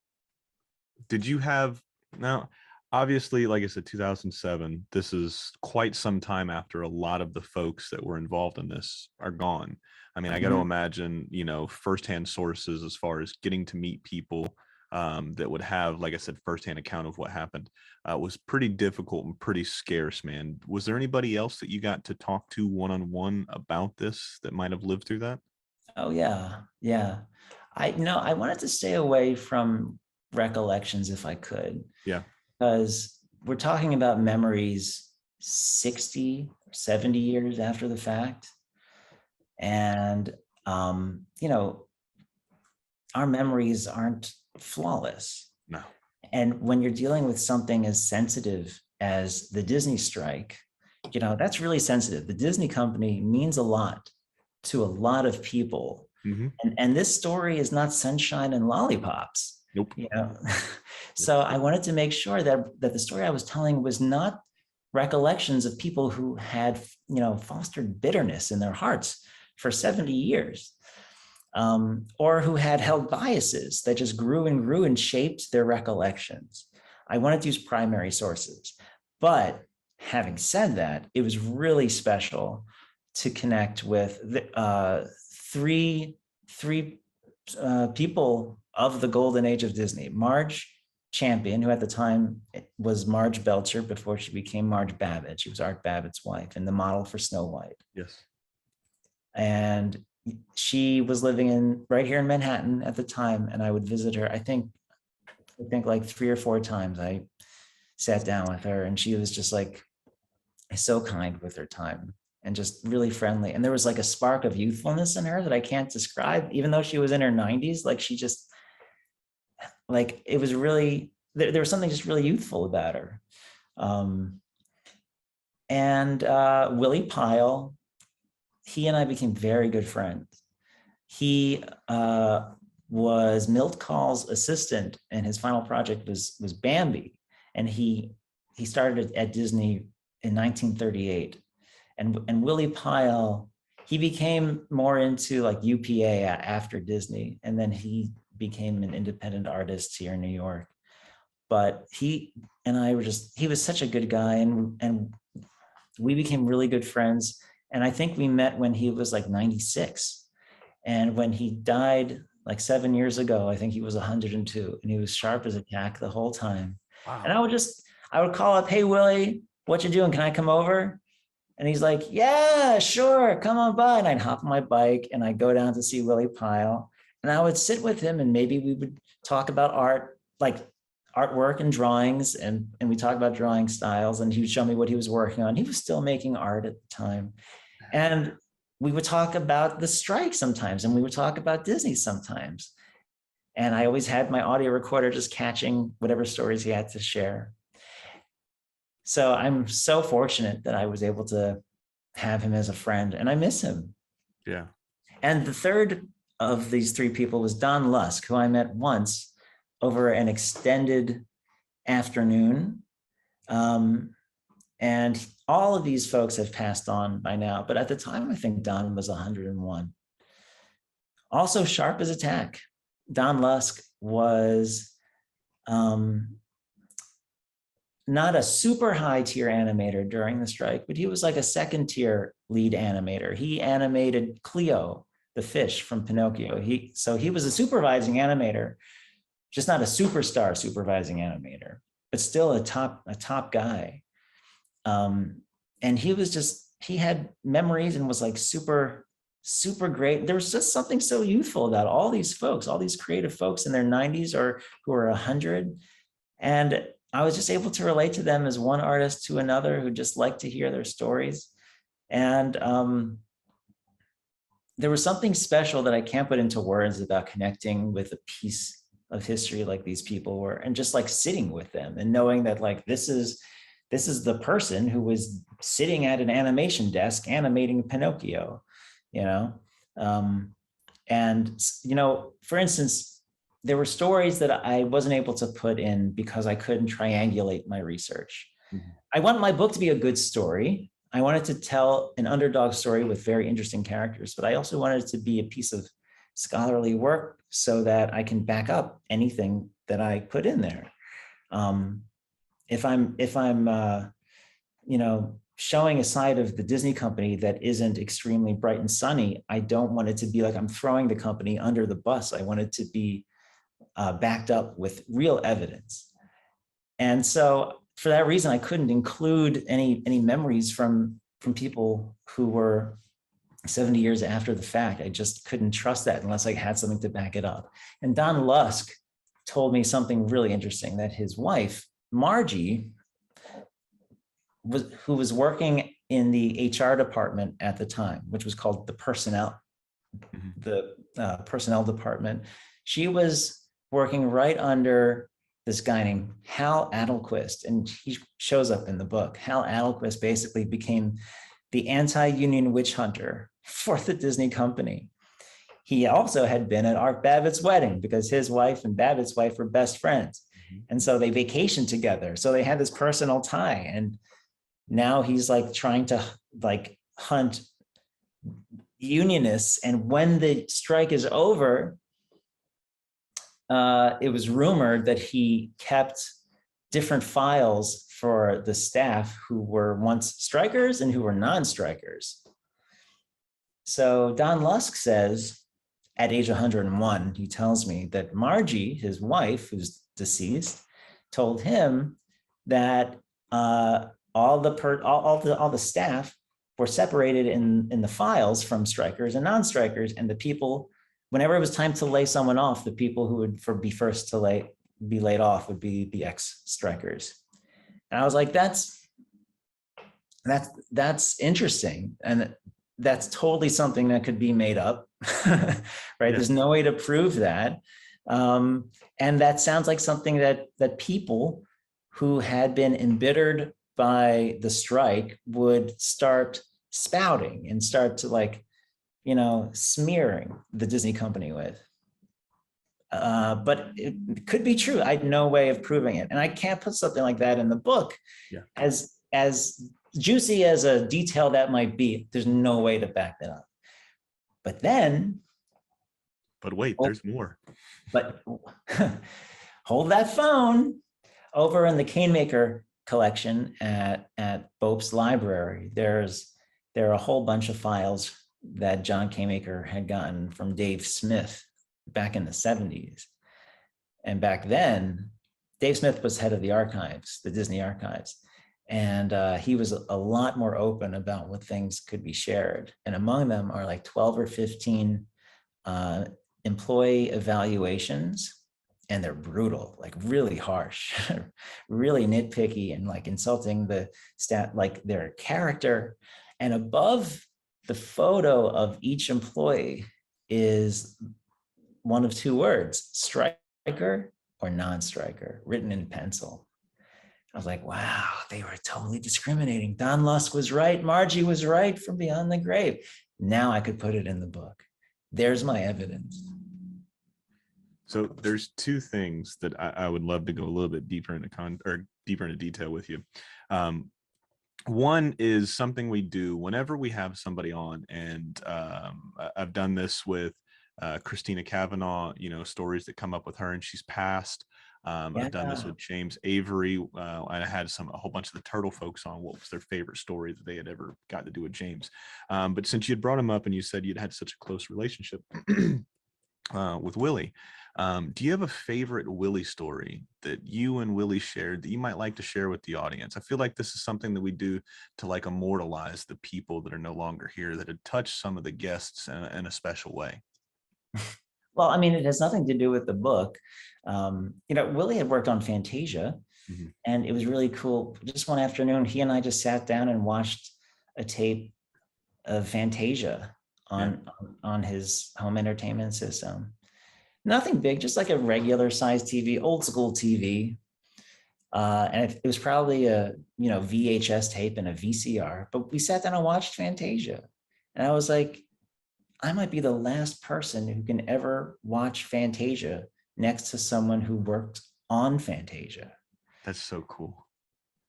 did you have, now obviously, like I said, 2007, this is quite some time after a lot of the folks that were involved in this are gone. I mean, I got to imagine, you know, firsthand sources as far as getting to meet people that would have, like I said, firsthand account of what happened was pretty difficult and pretty scarce, man. Was there anybody else that you got to talk to one-on-one about this that might have lived through that?
Oh yeah. Yeah. I wanted to stay away from recollections if I could.
Yeah.
Because we're talking about memories 60, 70 years after the fact. And, you know, our memories aren't flawless.
No.
And when you're dealing with something as sensitive as the Disney strike, you know, that's really sensitive. The Disney company means a lot to a lot of people.
Mm-hmm.
And this story is not sunshine and lollipops.
Nope.
You know, so I wanted to make sure that the story I was telling was not recollections of people who had, you know, fostered bitterness in their hearts for 70 years, or who had held biases that just grew and shaped their recollections. I wanted to use primary sources, but having said that, it was really special to connect with three people of the golden age of Disney. Marge Champion, who at the time was Marge Belcher before she became Marge Babbitt. She was Art Babbitt's wife and the model for Snow White.
Yes. And
she was living right here in Manhattan at the time, and I would visit her. I think like 3 or 4 times I sat down with her, and she was just like so kind with her time and just really friendly. And there was like a spark of youthfulness in her that I can't describe, even though she was in her 90s. Like she just, like, it was really, there was something just really youthful about her. Willie Pyle, he and I became very good friends. He was Milt Kahl's assistant, and his final project was Bambi. And he started at Disney in 1938. And Willie Pyle, he became more into like UPA after Disney, and then he became an independent artist here in New York. But he and I were just, he was such a good guy, and we became really good friends. And I think we met when he was like 96. And when he died like 7 years ago, I think he was 102, and he was sharp as a tack the whole time.
Wow.
And I would call up, "Hey, Willie, what you doing? Can I come over?" And he's like, "Yeah, sure, come on by." And I'd hop on my bike and I'd go down to see Willie Pyle, and I would sit with him, and maybe we would talk about art, like artwork and drawings, and we talk about drawing styles, and he would show me what he was working on. He was still making art at the time. And we would talk about the strike sometimes, and we would talk about Disney sometimes. And I always had my audio recorder just catching whatever stories he had to share. So I'm so fortunate that I was able to have him as a friend, and I miss him.
Yeah. And
the third of these 3 people was Don Lusk, who I met once over an extended afternoon. And all of these folks have passed on by now, but at the time, I think Don was 101. Also sharp as a tack. Don Lusk was not a super high tier animator during the strike, but he was like a 2nd tier lead animator. He animated Cleo the fish from Pinocchio. He was a supervising animator, just not a superstar supervising animator, but still a top guy. And he had memories and was like super great. There was just something so youthful about all these folks, all these creative folks in their 90s or who are 100. And I was just able to relate to them as one artist to another who just liked to hear their stories. And there was something special that I can't put into words about connecting with a piece of history like these people were, and just like sitting with them and knowing that like this is the person who was sitting at an animation desk animating Pinocchio, you know. And you know, for instance, there were stories that I wasn't able to put in because I couldn't triangulate my research. Mm-hmm. I want my book to be a good story. I wanted to tell an underdog story with very interesting characters, but I also wanted it to be a piece of scholarly work so that I can back up anything that I put in there. If I'm you know, showing a side of the Disney company that isn't extremely bright and sunny, I don't want it to be like I'm throwing the company under the bus. I want it to be backed up with real evidence. And so for that reason, I couldn't include any memories from people who were 70 years after the fact. I just couldn't trust that unless I had something to back it up. And Don Lusk told me something really interesting, that his wife, Margie, who was working in the HR department at the time, which was called the personnel department. She was working right under this guy named Hal Adelquist, and he shows up in the book. Hal Adelquist basically became the anti-union witch hunter for the Disney company. He also had been at Art Babbitt's wedding because his wife and Babbitt's wife were best friends. And so they vacationed together. So they had this personal tie. And now he's like trying to like hunt unionists. And when the strike is over, it was rumored that he kept different files for the staff who were once strikers and who were non-strikers. So Don Lusk says, at age 101, he tells me that Margie, his wife, who's deceased, told him that all the staff were separated in the files from strikers and non-strikers, and the people, whenever it was time to lay someone off, the people who would be first to be laid off would be the ex-strikers. And I was like, that's interesting, and that's totally something that could be made up, right? Yeah. There's no way to prove that. And that sounds like something that people who had been embittered by the strike would start spouting and start to like, you know, smearing the Disney company with. But it could be true. I had no way of proving it. And I can't put something like that in the book. Yeah. As juicy as a detail that might be, there's no way to back that up. But wait,
there's more.
But hold that phone. Over in the Canemaker collection at Bope's library, there are a whole bunch of files that John Canemaker had gotten from Dave Smith back in the 70s. And back then, Dave Smith was head of the archives, the Disney archives. And he was a lot more open about what things could be shared. And among them are like 12 or 15 employee evaluations. And they're brutal, like really harsh, really nitpicky, and like insulting the staff, like their character. And above the photo of each employee is one of two words: striker or non-striker, written in pencil. I was like, wow, they were totally discriminating. Don Lusk was right. Margie was right from beyond the grave. Now I could put it in the book. There's my evidence.
So there's two things that I would love to go a little bit deeper into detail with you. One is something we do whenever we have somebody on, and I've done this with Christina Cavanaugh, you know, stories that come up with her and she's passed. I've done this with James Avery. I had a whole bunch of the Turtle folks on what was their favorite story that they had ever got to do with James. But since you had brought him up and you said you'd had such a close relationship with Willie, do you have a favorite Willie story that you and Willie shared that you might like to share with the audience? I feel like this is something that we do to like immortalize the people that are no longer here that had touched some of the guests in a special way.
Well, I mean, it has nothing to do with the book. Willie had worked on Fantasia, and it was really cool. Just one afternoon, he and I just sat down and watched a tape of Fantasia on his home entertainment system. Nothing big, just like a regular size TV, old school TV. And it was probably a VHS tape and a VCR, but we sat down and watched Fantasia. And I was like, I might be the last person who can ever watch Fantasia next to someone who worked on Fantasia.
That's so cool.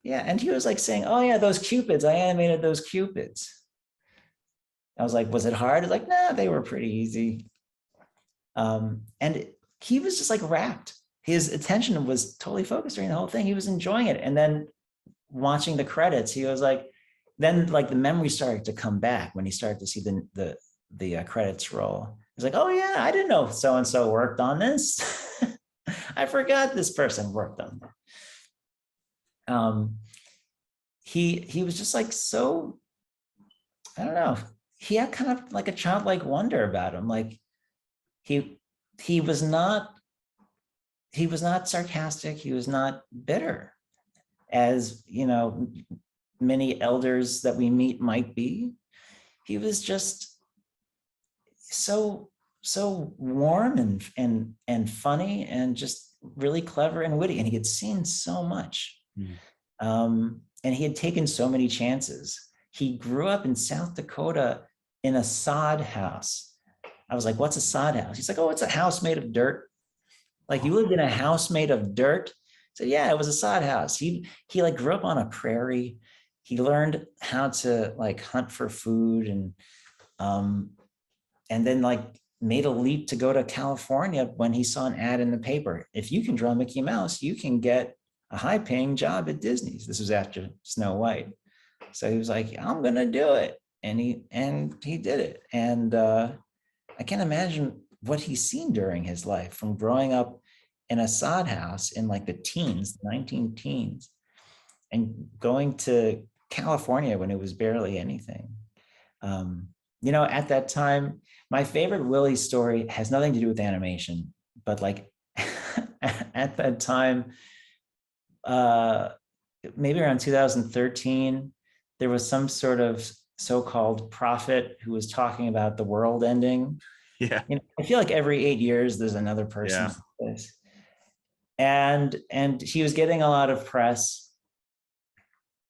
Yeah. And he was like saying, oh yeah, those Cupids, I animated those Cupids. I was like, was it hard? He's like, nah, they were pretty easy. And he was just like rapt. His attention was totally focused during the whole thing. He was enjoying it. And then watching the credits, he was like, then like the memory started to come back when he started to see the credits roll. He's like, oh yeah, I didn't know so-and-so worked on this. I forgot this person worked on that. He was just like, so, I don't know. He had kind of like a childlike wonder about him. Like he was not sarcastic. He was not bitter, as many elders that we meet might be. He was just so warm and funny and just really clever and witty. And he had seen so much. And he had taken so many chances. He grew up in South Dakota in a sod house. I was like, what's a sod house? He's like, oh, it's a house made of dirt. Like, you lived in a house made of dirt? I said, yeah, it was a sod house. He like grew up on a prairie. He learned how to like hunt for food and then like made a leap to go to California when he saw an ad in the paper. If you can draw Mickey Mouse, you can get a high-paying job at Disney's. This was after Snow White. So he was like, I'm gonna do it. And he did it. And I can't imagine what he's seen during his life, from growing up in a sod house in like the teens, 19 teens, and going to California when it was barely anything. At that time, my favorite Willie story has nothing to do with animation, but like at that time, maybe around 2013, there was some sort of so-called prophet who was talking about the world ending.
Yeah.
I feel like every 8 years there's another person like this. And he was getting a lot of press.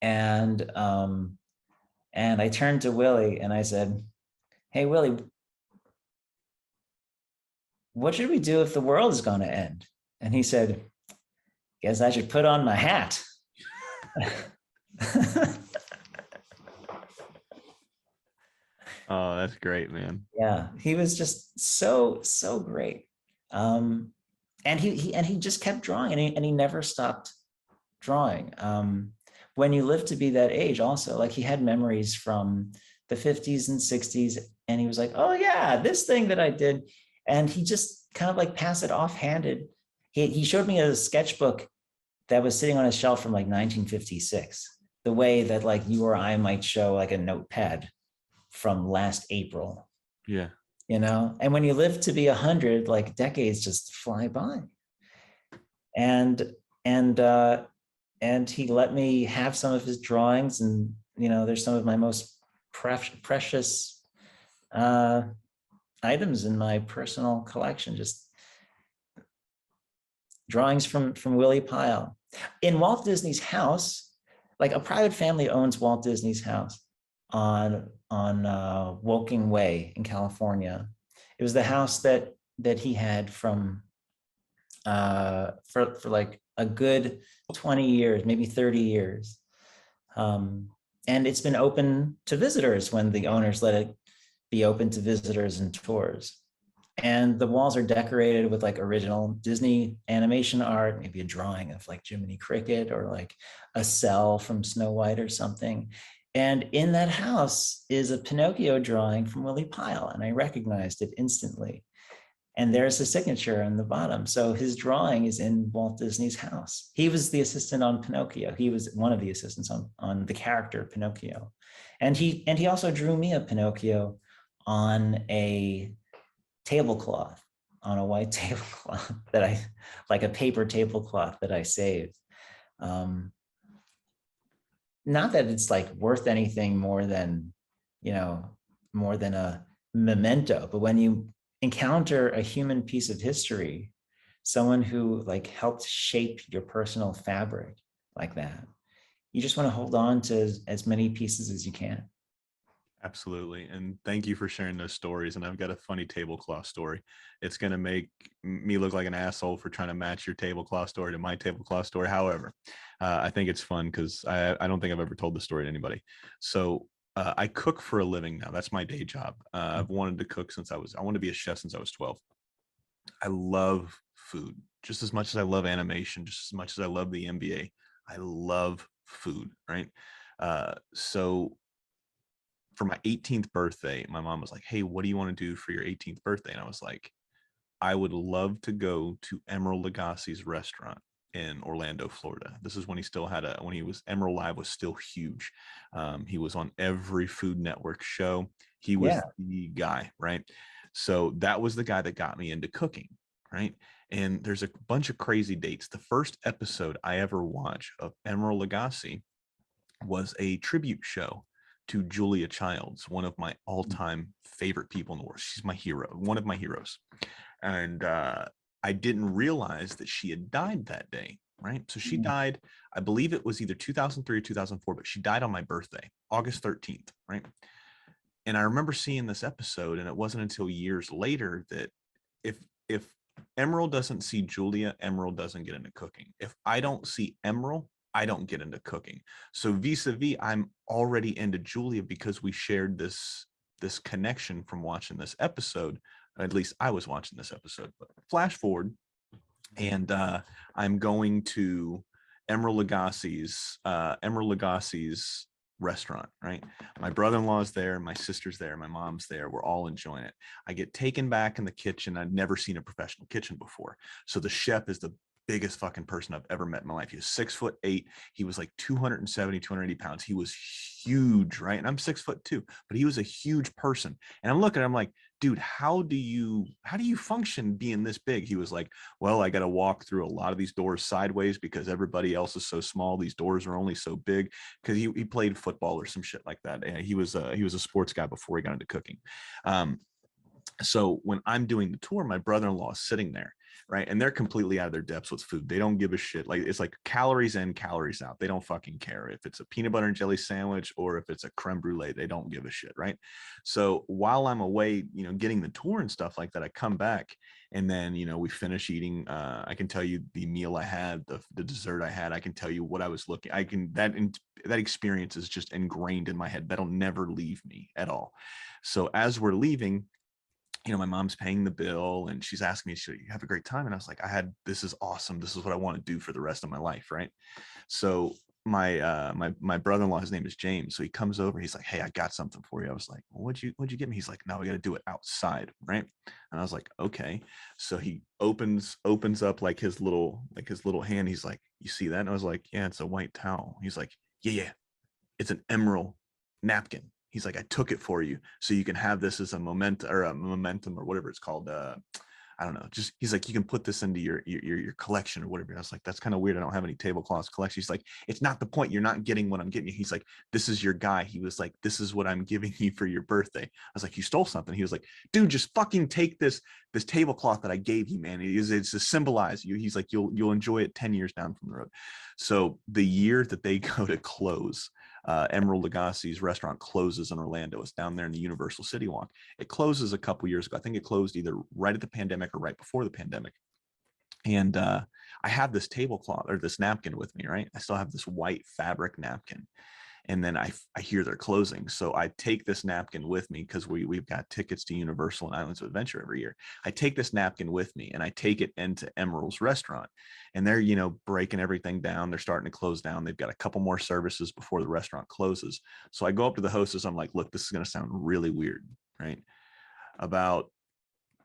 And I turned to Willie and I said, hey, Willie, what should we do if the world is going to end? And he said, guess I should put on my hat.
Oh, that's great, man.
Yeah, he was just so great. And he just kept drawing, and he never stopped drawing. When you live to be that age, also, like, he had memories from the 50s and 60s, and he was like, oh yeah, this thing that I did. And he just kind of like passed it offhanded. He showed me a sketchbook that was sitting on a shelf from like 1956, the way that like you or I might show like a notepad from last April.
Yeah.
And when you live to be 100, like, decades just fly by. And he let me have some of his drawings, and there's some of my most precious items in my personal collection, just drawings from Willie Pyle. In Walt Disney's house, like, a private family owns Walt Disney's house on Woking Way in California. It was the house that he had from for like a good 20 years, maybe 30 years. And it's been open to visitors when the owners let it be open to visitors and tours. And the walls are decorated with like original Disney animation art, maybe a drawing of like Jiminy Cricket or like a cell from Snow White or something. And in that house is a Pinocchio drawing from Willie Pyle, and I recognized it instantly. And there's his signature on the bottom. So his drawing is in Walt Disney's house. He was the assistant on Pinocchio. He was one of the assistants on the character Pinocchio. And he also drew me a Pinocchio on a tablecloth, on a white tablecloth that I, like a paper tablecloth that I saved. Um, Not that it's like worth anything more than, more than a memento, but when you encounter a human piece of history, someone who like helped shape your personal fabric like that, you just want to hold on to as many pieces as you can.
Absolutely. And thank you for sharing those stories. And I've got a funny tablecloth story. It's going to make me look like an asshole for trying to match your tablecloth story to my tablecloth story. However, I think it's fun because I don't think I've ever told the story to anybody. So I cook for a living now. That's my day job. I've wanted to cook since I wanted to be a chef since I was 12. I love food just as much as I love animation, just as much as I love the NBA. I love food, right? So for my 18th birthday, my mom was like, "Hey, what do you want to do for your 18th birthday?" And I was like, "I would love to go to Emeril Lagasse's restaurant in Orlando, Florida." This is when Emeril Live was still huge. He was on every Food Network show. He was the guy, right? So that was the guy that got me into cooking, right? And there's a bunch of crazy dates. The first episode I ever watched of Emeril Lagasse was a tribute show to Julia Childs, one of my all-time favorite people in the world. She's my hero, one of my heroes. And I didn't realize that she had died that day, right? So she died, I believe it was either 2003 or 2004, but she died on my birthday, August 13th, right? And I remember seeing this episode, and it wasn't until years later that if Emeril doesn't see Julia, Emeril doesn't get into cooking. If I don't see Emeril, I don't get into cooking. So vis-a-vis, I'm already into Julia because we shared this connection from watching this episode. At least I was watching this episode. But flash forward, and I'm going to Emeril Lagasse's restaurant, right? My brother-in-law is there, my sister's there, my mom's there. We're all enjoying it. I get taken back in the kitchen. I'd never seen a professional kitchen before. So the chef is the biggest fucking person I've ever met in my life. He was 6'8". He was like 270, 280 pounds. He was huge, right? And I'm 6'2", but he was a huge person. And I'm looking, I'm like, dude, how do you function being this big? He was like, well, I got to walk through a lot of these doors sideways because everybody else is so small. These doors are only so big, because he played football or some shit like that. And he was a sports guy before he got into cooking. So when I'm doing the tour, my brother-in-law is sitting there, right? And they're completely out of their depths with food. They don't give a shit. Like, it's like calories in, calories out. They don't fucking care if it's a peanut butter and jelly sandwich or if it's a creme brulee. They don't give a shit, right? So while I'm away, getting the tour and stuff like that, I come back, and then, we finish eating. I can tell you the meal I had, the dessert I had. I can tell you what I was looking. That experience is just ingrained in my head. That'll never leave me at all. So as we're leaving, my mom's paying the bill and she's asking me, should you have a great time? And I was like, this is awesome. This is what I want to do for the rest of my life. Right. So my brother-in-law, his name is James. So he comes over, he's like, hey, I got something for you. I was like, well, what'd you get me? He's like, no, we got to do it outside. Right. And I was like, okay. So he opens up like his little hand. He's like, you see that? And I was like, yeah, it's a white towel. He's like, yeah, it's an Emeril napkin. He's like, I took it for you so you can have this as a momentum or whatever it's called. I don't know. Just, he's like, you can put this into your collection or whatever. And I was like, that's kind of weird. I don't have any tablecloths collection. He's like, it's not the point. You're not getting what I'm getting you. He's like, this is your guy. He was like, this is what I'm giving you for your birthday. I was like, you stole something. He was like, dude, just fucking take this tablecloth that I gave you, man. It's to symbolize you. He's like, you'll enjoy it 10 years down from the road. So the year that they go to close, Emeril Lagasse's restaurant closes in Orlando. It's down there in the Universal City Walk. It closes a couple years ago. I think it closed either right at the pandemic or right before the pandemic. And I have this tablecloth or this napkin with me, right? I still have this white fabric napkin. And then I hear they're closing. So I take this napkin with me because we've got tickets to Universal and Islands of Adventure every year. I take this napkin with me and I take it into Emerald's restaurant. And they're, breaking everything down. They're starting to close down. They've got a couple more services before the restaurant closes. So I go up to the hostess. I'm like, look, this is going to sound really weird, right? About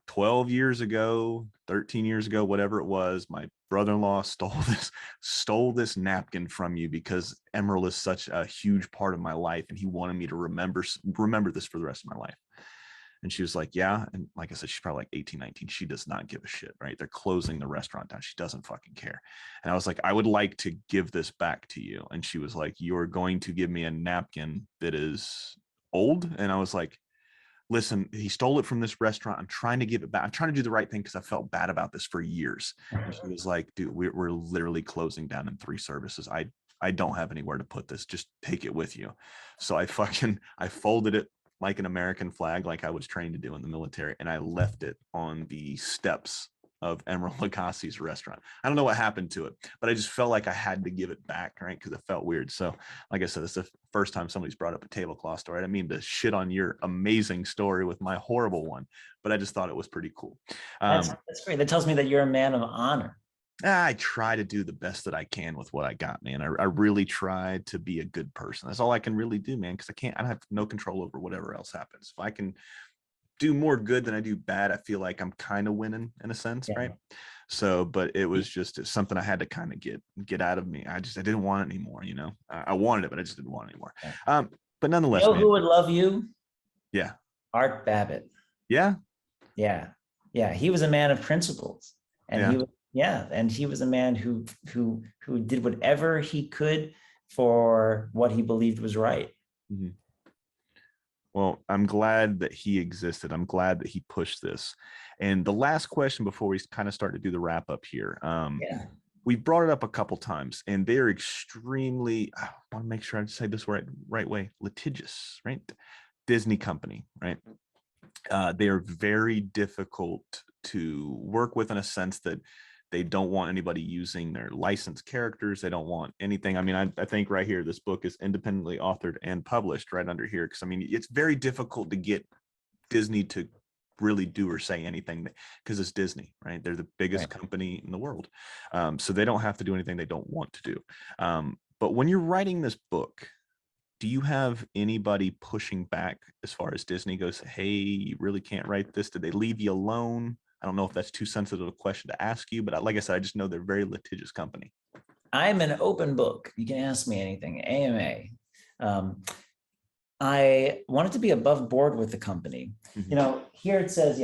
12 years ago, 13 years ago, whatever it was, my brother-in-law stole this napkin from you because Emerald is such a huge part of my life. And he wanted me to remember this for the rest of my life. And she was like, yeah. And like I said, she's probably like 18, 19. She does not give a shit, right? They're closing the restaurant down. She doesn't fucking care. And I was like, I would like to give this back to you. And she was like, you're going to give me a napkin that is old? And I was like, listen, he stole it from this restaurant. I'm trying to give it back. I'm trying to do the right thing because I felt bad about this for years. And she was like, dude, we're literally closing down in 3 services. I don't have anywhere to put this. Just take it with you. So I folded it like an American flag, like I was trained to do in the military. And I left it on the steps of Emerald Lagasse's restaurant. I don't know what happened to it, but I just felt like I had to give it back, right? Because it felt weird. So like I said, it's the first time somebody's brought up a tablecloth story. I didn't mean to shit on your amazing story with my horrible one, but I just thought it was pretty cool.
That's great. That tells me that you're a man of honor.
I try to do the best that I can with what I got, man. I really tried to be a good person. That's all I can really do, man, because I have no control over whatever else happens. If I can do more good than I do bad, I feel like I'm kind of winning in a sense, right? So, but it was just something I had to kind of get out of me. I didn't want it anymore, I wanted it, but I just didn't want it anymore. But nonetheless,
man, who would love you?
Yeah.
Art Babbitt.
Yeah.
He was a man of principles, and
yeah.
he was a man who did whatever he could for what he believed was right.
Mm-hmm. Well, I'm glad that he existed. I'm glad that he pushed this. And the last question before we kind of start to do the wrap up here. We've brought it up a couple times, and they're extremely, I want to make sure I say this right way, litigious, right? Disney company, right? They are very difficult to work with in a sense that they don't want anybody using their licensed characters. They don't want anything. I mean, I think right here, this book is independently authored and published right under here. Because I mean, it's very difficult to get Disney to really do or say anything because it's Disney, right? They're the biggest company in the world. So they don't have to do anything they don't want to do. But when you're writing this book, do you have anybody pushing back as far as Disney goes, hey, you really can't write this? Did they leave you alone? I don't know if that's too sensitive a question to ask you, but like I said, I just know they're a very litigious company.
I'm an open book. You can ask me anything. AMA. I wanted to be above board with the company. Mm-hmm. Here it says,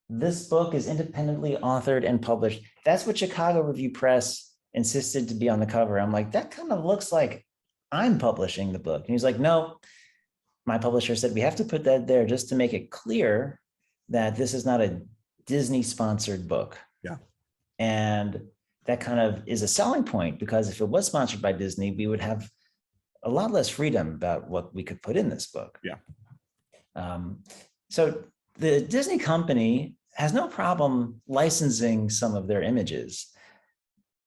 this book is independently authored and published. That's what Chicago Review Press insisted to be on the cover. I'm like, that kind of looks like I'm publishing the book. And he's like, no, my publisher said we have to put that there just to make it clear that this is not a Disney sponsored book.
Yeah.
And that kind of is a selling point, because if it was sponsored by Disney, we would have a lot less freedom about what we could put in this book.
Yeah.
So the Disney company has no problem licensing some of their images.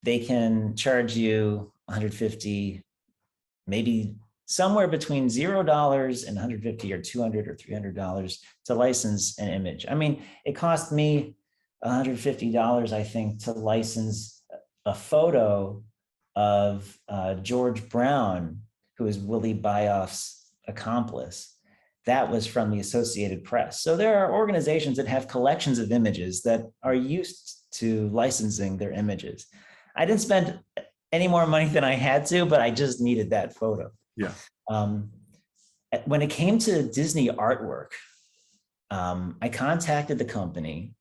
They can charge you $150, maybe somewhere between $0 and $150 or $200 or $300 to license an image. I mean, it cost me $150, I think, to license a photo of George Brown, who is Willie Byoff's accomplice. That was from the Associated Press. So there are organizations that have collections of images that are used to licensing their images. I didn't spend any more money than I had to, but I just needed that photo.
Yeah.
When it came to Disney artwork, I contacted the company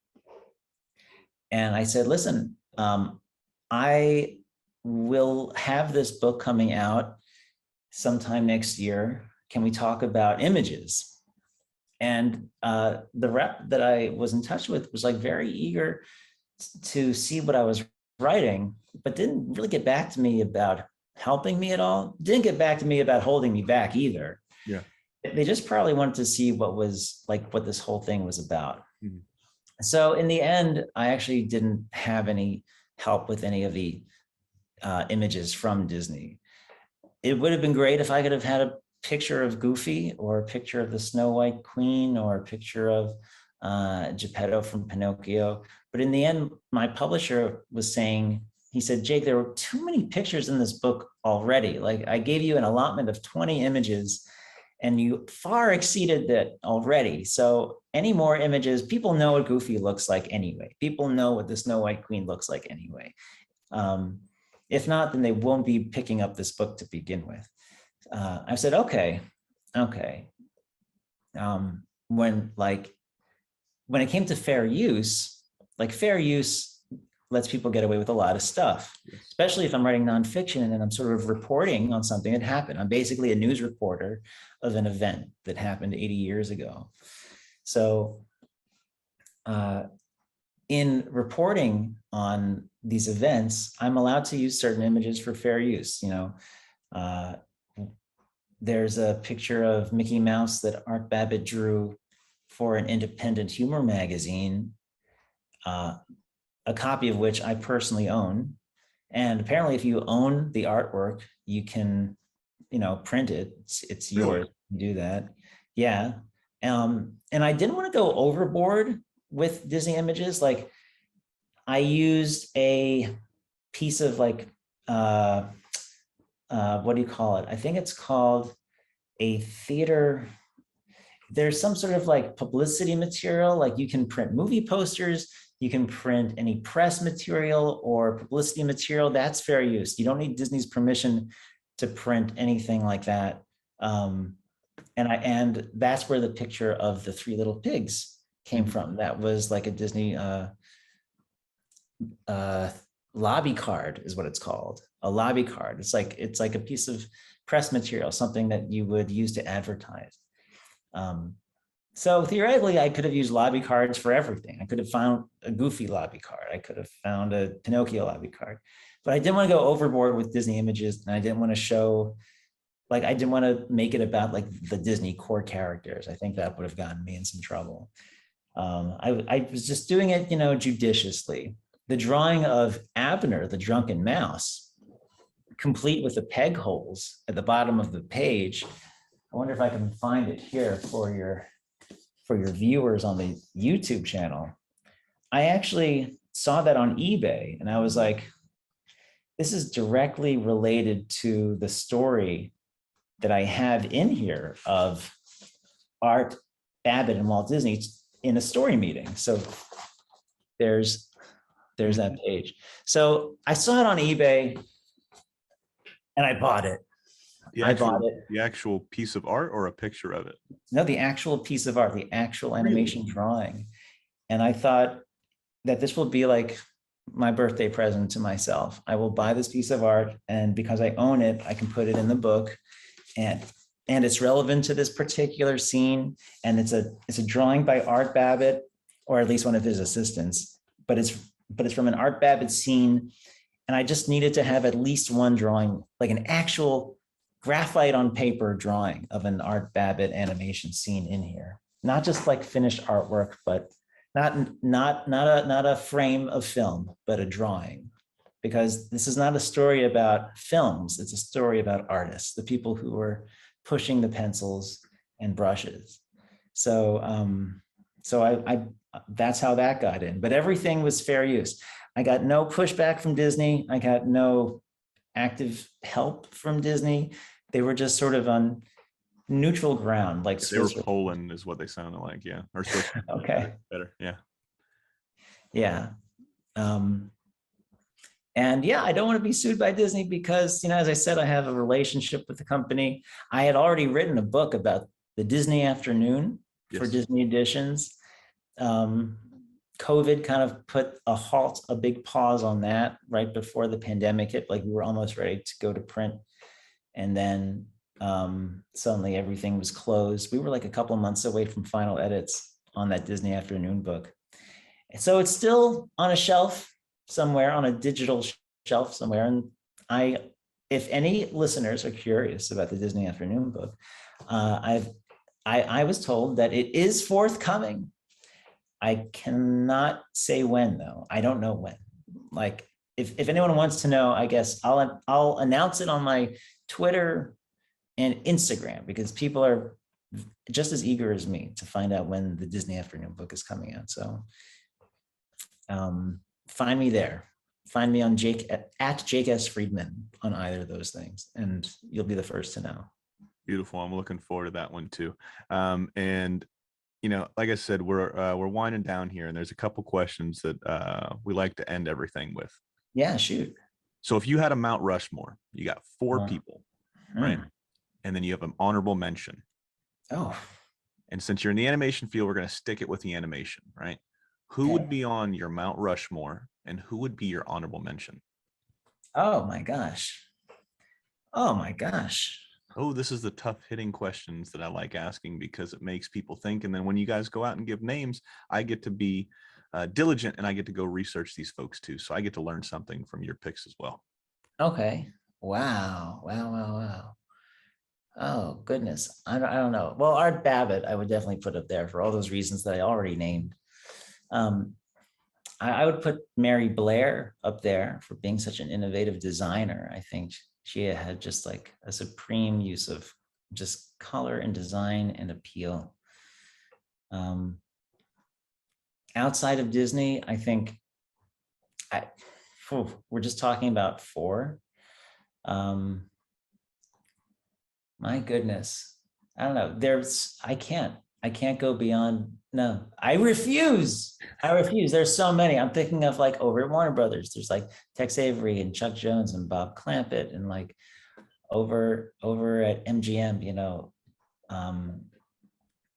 and I said, listen, I will have this book coming out sometime next year. Can we talk about images? And the rep that I was in touch with was like very eager to see what I was writing, but didn't really get back to me about helping me at all. Didn't get back to me about holding me back either.
Yeah.
They just probably wanted to see what this whole thing was about.
Mm-hmm.
So in the end, I actually didn't have any help with any of the images from Disney. it would have been great if I could have had a picture of Goofy or a picture of the Snow White Queen or a picture of Geppetto from Pinocchio. But in the end, my publisher was saying, he said, Jake, there were too many pictures in this book already. Like I gave you an allotment of 20 images and you far exceeded that already. So any more images, people know what Goofy looks like anyway. People know what the Snow White Queen looks like anyway. If not, then they won't be picking up this book to begin with. I said, okay. When it came to fair use, like fair use lets people get away with a lot of stuff, especially if I'm writing nonfiction and then I'm sort of reporting on something that happened. I'm basically a news reporter of an event that happened 80 years ago. So in reporting on these events, I'm allowed to use certain images for fair use. There's a picture of Mickey Mouse that Art Babbitt drew for an independent humor magazine, a copy of which I personally own. And apparently if you own the artwork, you can, print it. It's yours to do that. Yeah. And I didn't want to go overboard with Disney images. Like I used a piece of what do you call it? I think it's called a theater. There's some sort of like publicity material, like you can print movie posters, you can print any press material or publicity material. That's fair use. You don't need Disney's permission to print anything like that. And that's where the picture of the Three Little Pigs came from. That was like a Disney lobby card is what it's called. A lobby card. It's like a piece of press material, something that you would use to advertise. So theoretically, I could have used lobby cards for everything. I could have found a Goofy lobby card. I could have found a Pinocchio lobby card, but I didn't want to go overboard with Disney images, and I didn't want to show, I didn't want to make it about like the Disney core characters. I think that would have gotten me in some trouble. I was just doing it, judiciously. The drawing of Abner, the drunken mouse, complete with the peg holes at the bottom of the page. I wonder if I can find it here for your viewers on the YouTube channel. I actually saw that on eBay and I was like, this is directly related to the story that I have in here of Art Babbitt and Walt Disney in a story meeting. So there's that page. So I saw it on eBay and I bought it.
The actual piece of art or a picture of it?
No, the actual piece of art, the actual animation drawing. And I thought that this will be like my birthday present to myself. I will buy this piece of art, and because I own it, I can put it in the book, and it's relevant to this particular scene. And it's a drawing by Art Babbitt, or at least one of his assistants, but it's from an Art Babbitt scene. And I just needed to have at least one drawing, like an actual graphite on paper drawing of an Art Babbitt animation scene in here, not just like finished artwork, but not a frame of film, but a drawing, because this is not a story about films. It's a story about artists, the people who were pushing the pencils and brushes. So I that's how that got in, but everything was fair use. I got no pushback from Disney. I got no active help from Disney. They were just sort of on neutral ground, like
they were Poland is what they sounded like. Yeah. Or
okay.
Better. Yeah.
Yeah. And yeah, I don't want to be sued by Disney because, as I said, I have a relationship with the company. I had already written a book about the Disney afternoon for Disney Editions. COVID kind of put a big pause on that right before the pandemic hit. Like we were almost ready to go to print. And then suddenly everything was closed. We were like a couple of months away from final edits on that Disney afternoon book. And so it's still on a shelf somewhere, on a digital shelf somewhere. And if any listeners are curious about the Disney afternoon book, I was told that it is forthcoming. I cannot say when though. I don't know when. Like if anyone wants to know, I guess I'll announce it on my Twitter and Instagram, because people are just as eager as me to find out when the Disney Afternoon book is coming out. So find me there. Find me on at Jake S. Friedman on either of those things, and you'll be the first to know.
Beautiful. I'm looking forward to that one too. And you know, like I said, we're winding down here, and there's a couple questions that we like to end everything with.
Yeah, shoot.
So if you had a Mount Rushmore, you got four people, right? And then you have an honorable mention.
Oh.
And since you're in the animation field, we're going to stick it with the animation, right? Who would be on your Mount Rushmore, and who would be your honorable mention?
Oh my gosh. Oh my gosh.
Oh, this is the tough hitting questions that I like asking, because it makes people think. And then when you guys go out and give names, I get to be diligent, and I get to go research these folks too. So I get to learn something from your picks as well.
Okay. Wow. Wow. Wow. Wow. Oh goodness. I don't know. Well, Art Babbitt, I would definitely put up there for all those reasons that I already named. I would put Mary Blair up there for being such an innovative designer. I think she had just like a supreme use of just color and design and appeal. Outside of Disney, I think we're just talking about four. My goodness. I don't know. I can't go beyond. No, I refuse. There's so many. I'm thinking of like over at Warner Brothers. There's like Tex Avery and Chuck Jones and Bob Clampett, and like over at MGM, you know,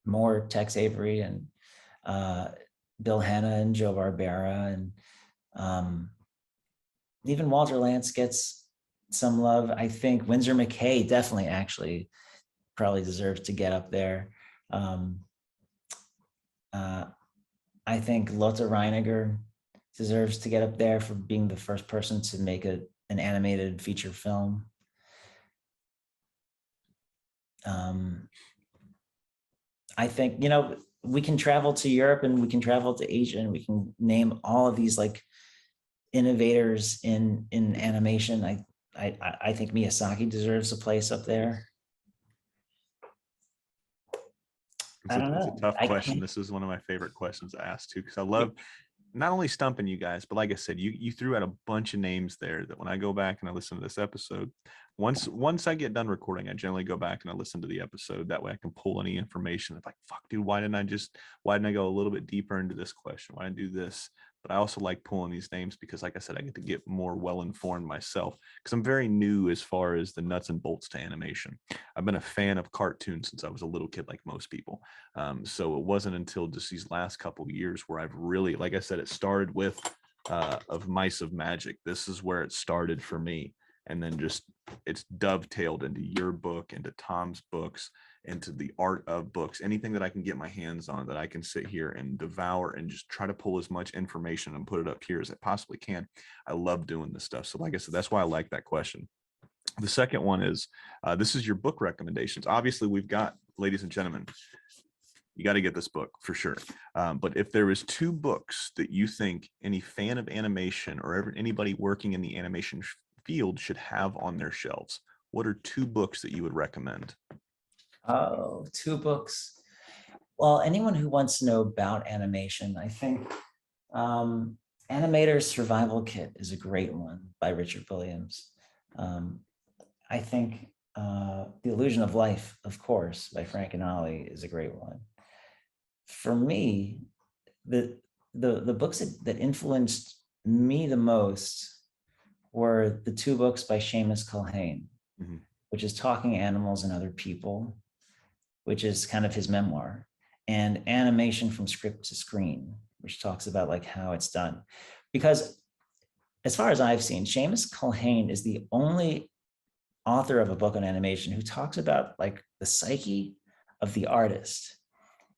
more Tex Avery and Bill Hanna and Joe Barbera, and even Walter Lantz gets some love. I think Winsor McKay definitely actually probably deserves to get up there. I think Lotte Reiniger deserves to get up there for being the first person to make an animated feature film. I think, you know, we can travel to Europe and we can travel to Asia, and we can name all of these like innovators in animation. I think Miyazaki deserves a place up there.
It's a tough question. This is one of my favorite questions to ask too, because I love not only stumping you guys, but like I said, you threw out a bunch of names there that when I go back and I listen to this episode, once I get done recording, I generally go back and I listen to the episode. That way I can pull any information. It's like, fuck, dude, why didn't I go a little bit deeper into this question? Why didn't I do this? But I also like pulling these names because, like I said, I get to get more well-informed myself, because I'm very new as far as the nuts and bolts to animation. I've been a fan of cartoons since I was a little kid, like most people. So it wasn't until just these last couple of years where I've really, like I said, it started with of Mice of Magic. This is where it started for me. And then just it's dovetailed into your book, into Tom's books, into the art of books, anything that I can get my hands on that I can sit here and devour and just try to pull as much information and put it up here as I possibly can. I love doing this stuff. So like I said, that's why I like that question. The second one is, this is your book recommendations. Obviously, we've got, ladies and gentlemen, you got to get this book for sure. But if there is two books that you think any fan of animation or anybody working in the animation field should have on their shelves, what are two books that you would recommend?
Oh, two books. Well, anyone who wants to know about animation, I think Animator's Survival Kit is a great one by Richard Williams. I think The Illusion of Life, of course, by Frank and Ollie is a great one. For me, the books that influenced me the most were the two books by Seamus Culhane, which is Talking Animals and Other People, which is kind of his memoir, and Animation from Script to Screen, which talks about like how it's done. Because as far as I've seen, Seamus Culhane is the only author of a book on animation who talks about like the psyche of the artist.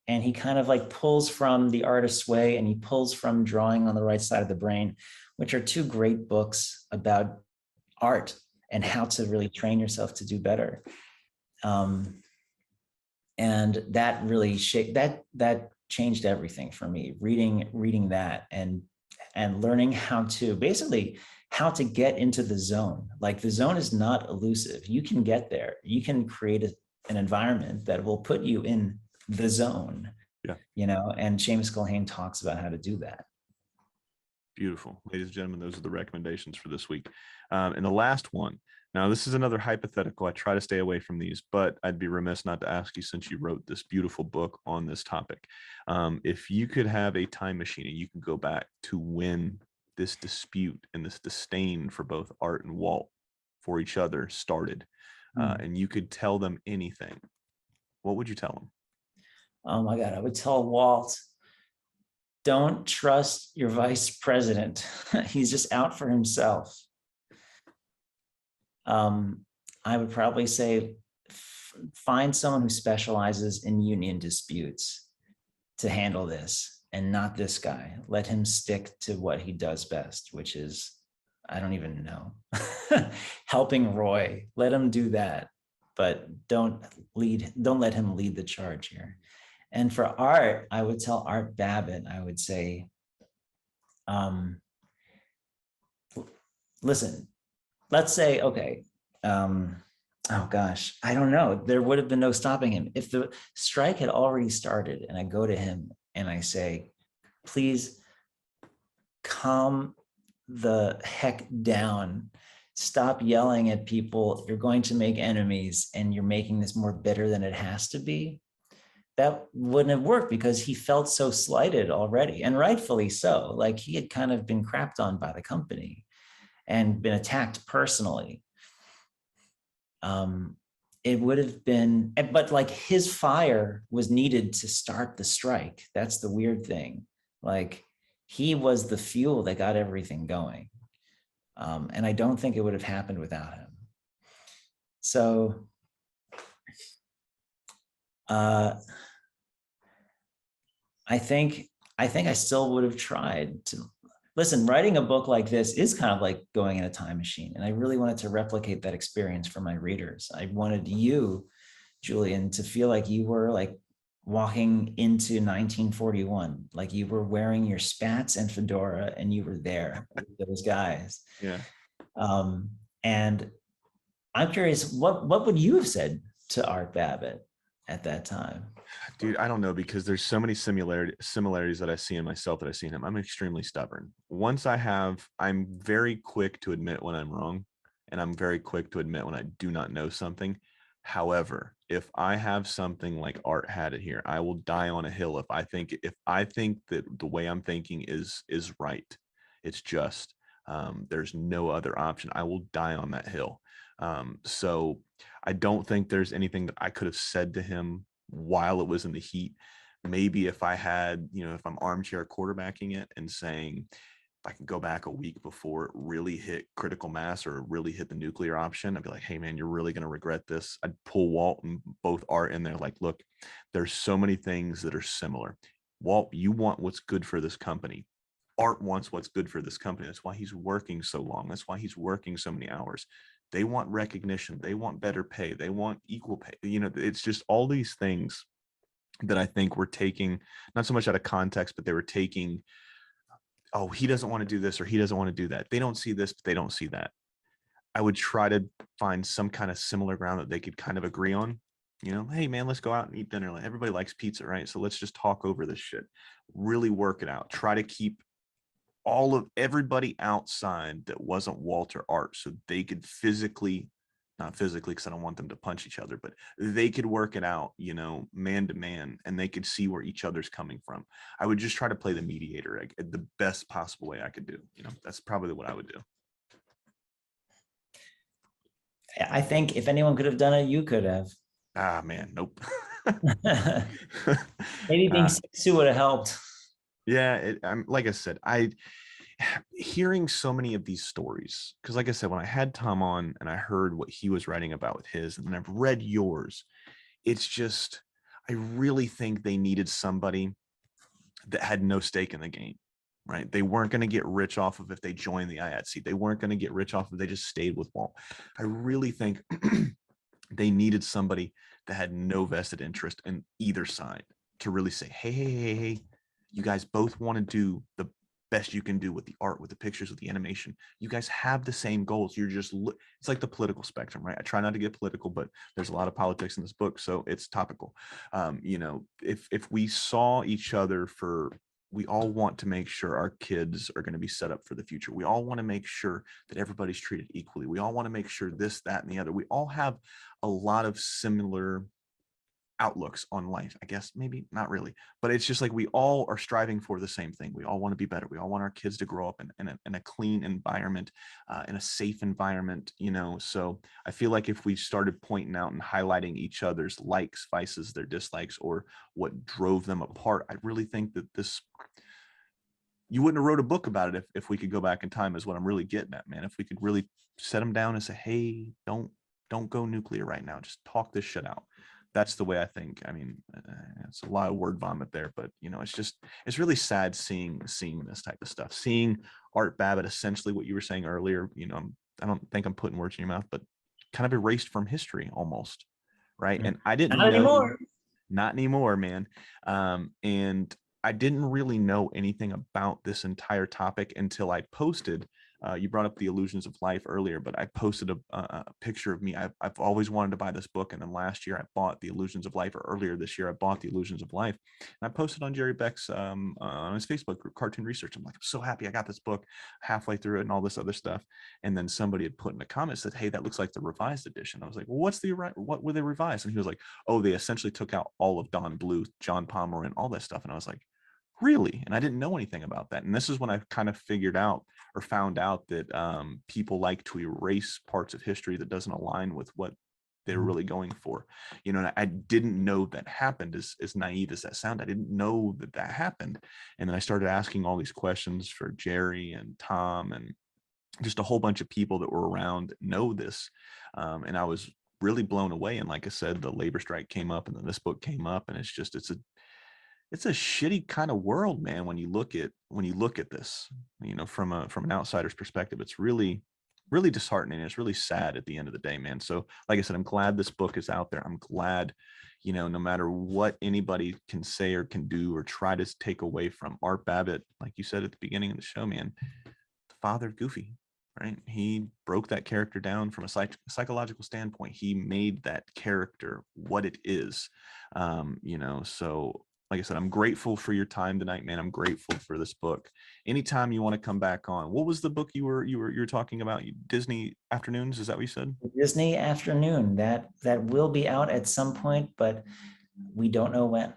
And he kind of like pulls from The Artist's Way, and he pulls from Drawing on the Right Side of the Brain, which are two great books about art and how to really train yourself to do better. And that really that changed everything for me, reading that and learning how to basically how to get into the zone. Like the zone is not elusive. You can get there. You can create an environment that will put you in the zone.
Yeah.
And Seamus Culhane talks about how to do that.
Beautiful. Ladies and gentlemen, those are the recommendations for this week. And the last one. Now, this is another hypothetical. I try to stay away from these, but I'd be remiss not to ask you, since you wrote this beautiful book on this topic. If you could have a time machine and you can go back to when this dispute and this disdain for both Art and Walt for each other started, and you could tell them anything, what would you tell them?
Oh my God, I would tell Walt, don't trust your vice president. He's just out for himself. I would probably say, find someone who specializes in union disputes to handle this, and not this guy. Let him stick to what he does best, which is, I don't even know, helping Roy. Let him do that, but don't let him lead the charge here. And for Art, I would tell Art Babbitt, I would say, listen, let's say, okay, oh gosh, I don't know. There would have been no stopping him. If the strike had already started and I go to him and I say, please calm the heck down. Stop yelling at people. You're going to make enemies and you're making this more bitter than it has to be. That wouldn't have worked because he felt so slighted already, and rightfully so. Like he had kind of been crapped on by the company and been attacked personally. It would have been, but like his fire was needed to start the strike. That's the weird thing. Like he was the fuel that got everything going. And I don't think it would have happened without him. So, I think I still would have tried to listen. Writing a book like this is kind of like going in a time machine. And I really wanted to replicate that experience for my readers. I wanted you, Julian, to feel like you were like walking into 1941, like you were wearing your spats and fedora and you were there with those guys.
Yeah.
And I'm curious, what would you have said to Art Babbitt at that time?
Dude, I don't know, because there's so many similarities that I see in myself that I see in him. I'm extremely stubborn. I'm very quick to admit when I'm wrong, and I'm very quick to admit when I do not know something. However, if I have something like Art had it here, I will die on a hill if I think that the way I'm thinking is right. It's just there's no other option. I will die on that hill. So I don't think there's anything that I could have said to him while it was in the heat. Maybe if I had, if I'm armchair quarterbacking it and saying, if I can go back a week before it really hit critical mass or really hit the nuclear option, I'd be like, hey man, you're really going to regret this. I'd pull Walt and both Art in there. Like, look, there's so many things that are similar. Walt, you want what's good for this company. Art wants what's good for this company. That's why he's working so long. That's why he's working so many hours. They want recognition. They want better pay. They want equal pay. It's just all these things that I think we're taking, not so much out of context, but they were taking, oh, he doesn't want to do this or he doesn't want to do that. They don't see this, but they don't see that. I would try to find some kind of similar ground that they could kind of agree on. Hey man, let's go out and eat dinner. Like, everybody likes pizza, right? So let's just talk over this shit. Really work it out. Try to keep all of everybody outside that wasn't Walter Art, so they could not physically, because I don't want them to punch each other, but they could work it out, man to man, and they could see where each other's coming from. I would just try to play the mediator the best possible way I could do. That's probably what I would do.
I think if anyone could have done it, you could have.
Ah, man, nope.
Maybe being 6'2" would have helped.
Yeah, like I said, hearing so many of these stories, because like I said, when I had Tom on and I heard what he was writing about with his, and then I've read yours, it's just, I really think they needed somebody that had no stake in the game, right? They weren't going to get rich off of if they joined the IATSE. They weren't going to get rich off if they just stayed with Walt. I really think they needed somebody that had no vested interest in either side to really say, hey, you guys both want to do the best you can do with the art, with the pictures, with the animation. You guys have the same goals. You're just, it's like the political spectrum, right? I try not to get political, but there's a lot of politics in this book, so it's topical. You know, if we saw each other for, we all want to make sure our kids are going to be set up for the future. We all want to make sure that everybody's treated equally. We all want to make sure this, that, and the other. We all have a lot of similar outlooks on life, I guess. Maybe not really, but it's just like we all are striving for the same thing. We all want to be better. We all want our kids to grow up in a clean environment, in a safe environment, you know. So I feel like if we started pointing out and highlighting each other's likes, vices, their dislikes, or what drove them apart, I really think that this, you wouldn't have wrote a book about it if we could go back in time, is what I'm really getting at, man. If we could really set them down and say, hey, don't go nuclear right now, just talk this shit out. That's the way I think. I mean, it's a lot of word vomit there, but you know, it's really sad seeing this type of stuff, seeing Art Babbitt, essentially what you were saying earlier, you know, I don't think I'm putting words in your mouth, but kind of erased from history almost. Right. And I didn't
Not
know,
anymore.
not anymore, man. And I didn't really know anything about this entire topic until I posted. You brought up the Illusions of Life earlier, but I posted a picture of me. I've always wanted to buy this book, and then last year I bought the Illusions of Life, or earlier this year I bought the Illusions of Life, and I posted on Jerry Beck's on his Facebook group, Cartoon Research. I'm like, I'm so happy I got this book, halfway through it and all this other stuff. And then somebody had put in the comments that, hey, that looks like the revised edition. I was like, well, what were they revised? And he was like, oh, they essentially took out all of Don Bluth, John Pomeroy, all that stuff. And I was like, really? And I didn't know anything about that. And this is when I kind of figured out, or found out, that people like to erase parts of history that doesn't align with what they're really going for. You know, and I didn't know that happened, as naive as that sound. I didn't know that happened. And then I started asking all these questions for Jerry and Tom and just a whole bunch of people that were around know this. And I was really blown away. And like I said, the labor strike came up, and then this book came up, and it's a shitty kind of world, man. When you look at this, you know, from an outsider's perspective, it's really, really disheartening. It's really sad at the end of the day, man. So like I said, I'm glad this book is out there. I'm glad, you know, no matter what anybody can say or can do or try to take away from Art Babbitt, like you said at the beginning of the show, man, the father of Goofy, right? He broke that character down from a psychological standpoint. He made that character what it is, you know. So like I said, I'm grateful for your time tonight, man. I'm grateful for this book. Anytime you want to come back on. What was the book you were talking about? Disney Afternoons, is that what you said?
Disney Afternoon, that will be out at some point, but we don't know when.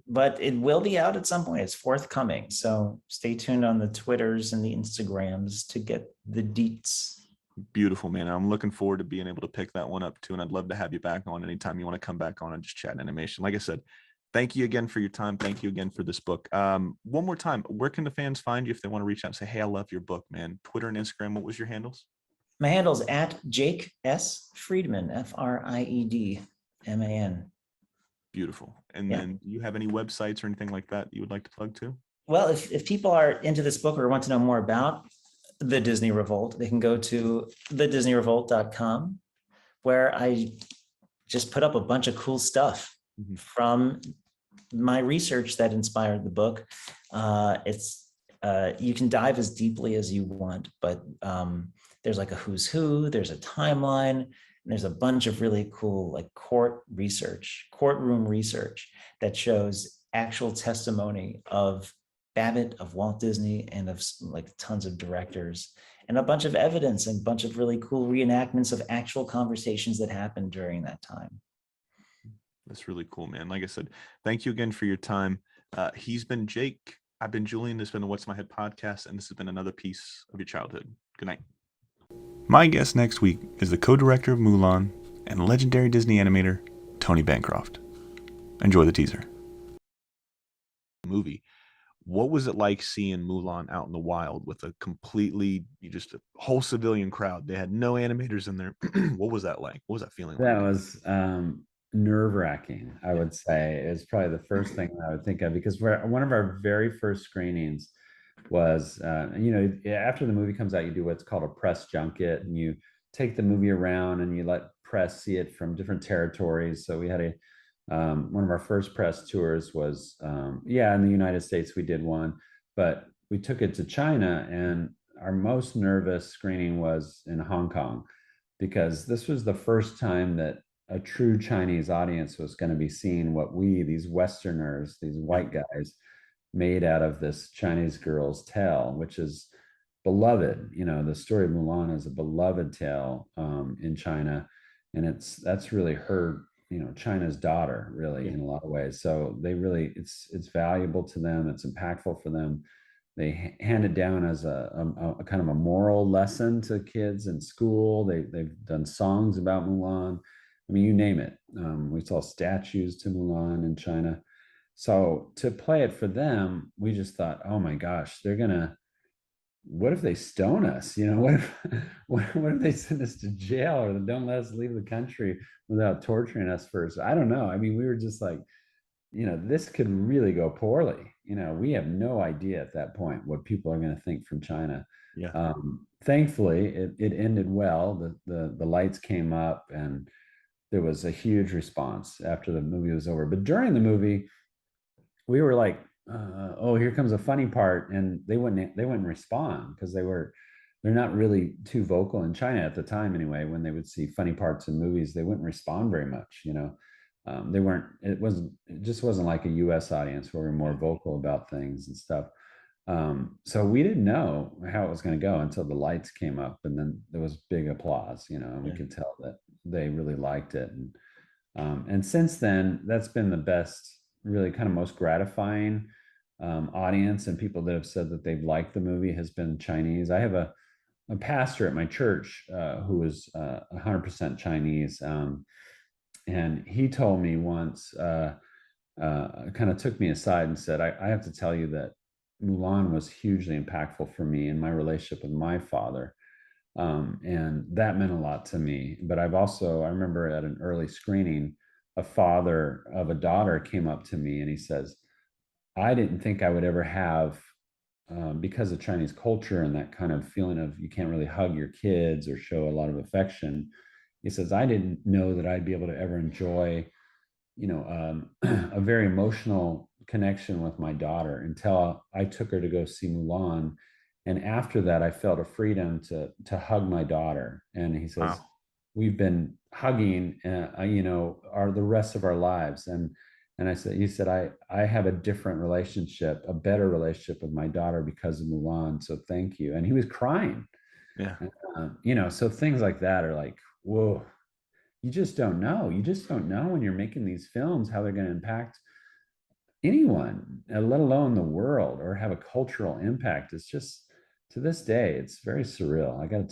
But it will be out at some point. It's forthcoming. So stay tuned on the Twitters and the Instagrams to get the deets.
Beautiful, man. I'm looking forward to being able to pick that one up too. And I'd love to have you back on anytime you want to come back on and just chat animation. Like I said, thank you again for your time. Thank you again for this book. One more time, where can the fans find you if they want to reach out and say, hey, I love your book, man? Twitter and Instagram, what was your handles?
My handle's at Jake S. Friedman, Friedman.
Beautiful. And then do you have any websites or anything like that you would like to plug too?
Well, if people are into this book or want to know more about the Disney Revolt, they can go to thedisneyrevolt.com, where I just put up a bunch of cool stuff from my research that inspired the book. You can dive as deeply as you want, but there's like a who's who, there's a timeline, and there's a bunch of really cool like courtroom research that shows actual testimony of Babbitt, of Walt Disney, and of like tons of directors, and a bunch of evidence and a bunch of really cool reenactments of actual conversations that happened during that time.
That's really cool, man. Like I said, thank you again for your time. He's been Jake. I've been Julian. This has been the What's My Head podcast, and this has been another piece of your childhood. Good night. My guest next week is the co-director of Mulan and legendary Disney animator, Tony Bancroft. Enjoy the teaser. Movie. What was it like seeing Mulan out in the wild with a completely, just a whole civilian crowd? They had no animators in there. What was that like? What was that feeling like?
That was nerve-wracking, I would say. Is probably the first thing that I would think of, because one of our very first screenings was, after the movie comes out, you do what's called a press junket, and you take the movie around and you let press see it from different territories. So we had one of our first press tours was, in the United States, we did one, but we took it to China, and our most nervous screening was in Hong Kong, because this was the first time that a true Chinese audience was going to be seeing what we, these Westerners, these white guys, made out of this Chinese girl's tale, which is beloved. You know, the story of Mulan is a beloved tale in China, and that's really her, you know, China's daughter, really, in a lot of ways. So they really, it's valuable to them. It's impactful for them. They hand it down as a kind of a moral lesson to kids in school. They've done songs about Mulan. I mean, you name it. We saw statues to Mulan in China. So to play it for them, we just thought, oh my gosh, they're gonna, what if they stone us? You know, what if what if they send us to jail, or they don't let us leave the country without torturing us first? I don't know. I mean, we were just like, you know, this could really go poorly. You know, we have no idea at that point what people are going to think from China.
Yeah.
Thankfully, it ended well. The lights came up, and there was a huge response after the movie was over. But during the movie, we were like, oh, here comes a funny part, and they wouldn't respond, because they're not really too vocal in China at the time anyway. When they would see funny parts in movies, they wouldn't respond very much, you know. They weren't, it just wasn't like a US audience where we're more vocal about things and stuff. So we didn't know how it was going to go until the lights came up, and then there was big applause, you know, and we could tell that they really liked it. And since then, that's been the best, really kind of most gratifying audience, and people that have said that they've liked the movie has been Chinese. I have a pastor at my church who is 100% Chinese. And he told me once, kind of took me aside and said, I have to tell you that Mulan was hugely impactful for me in my relationship with my father. And that meant a lot to me. But I remember at an early screening, a father of a daughter came up to me and he says, I didn't think I would ever have, because of Chinese culture and that kind of feeling of you can't really hug your kids or show a lot of affection. He says, I didn't know that I'd be able to ever enjoy, you know, a very emotional connection with my daughter until I took her to go see Mulan. And after that, I felt a freedom to hug my daughter. And he says,
Wow.
we've been hugging, you know, the rest of our lives. And I said, he said, I have a different relationship, a better relationship with my daughter because of Mulan. So thank you. And he was crying.
Yeah.
You know, so things like that are like, whoa, you just don't know. You just don't know when you're making these films how they're going to impact anyone, let alone the world, or have a cultural impact. It's just, to this day, it's very surreal. I got to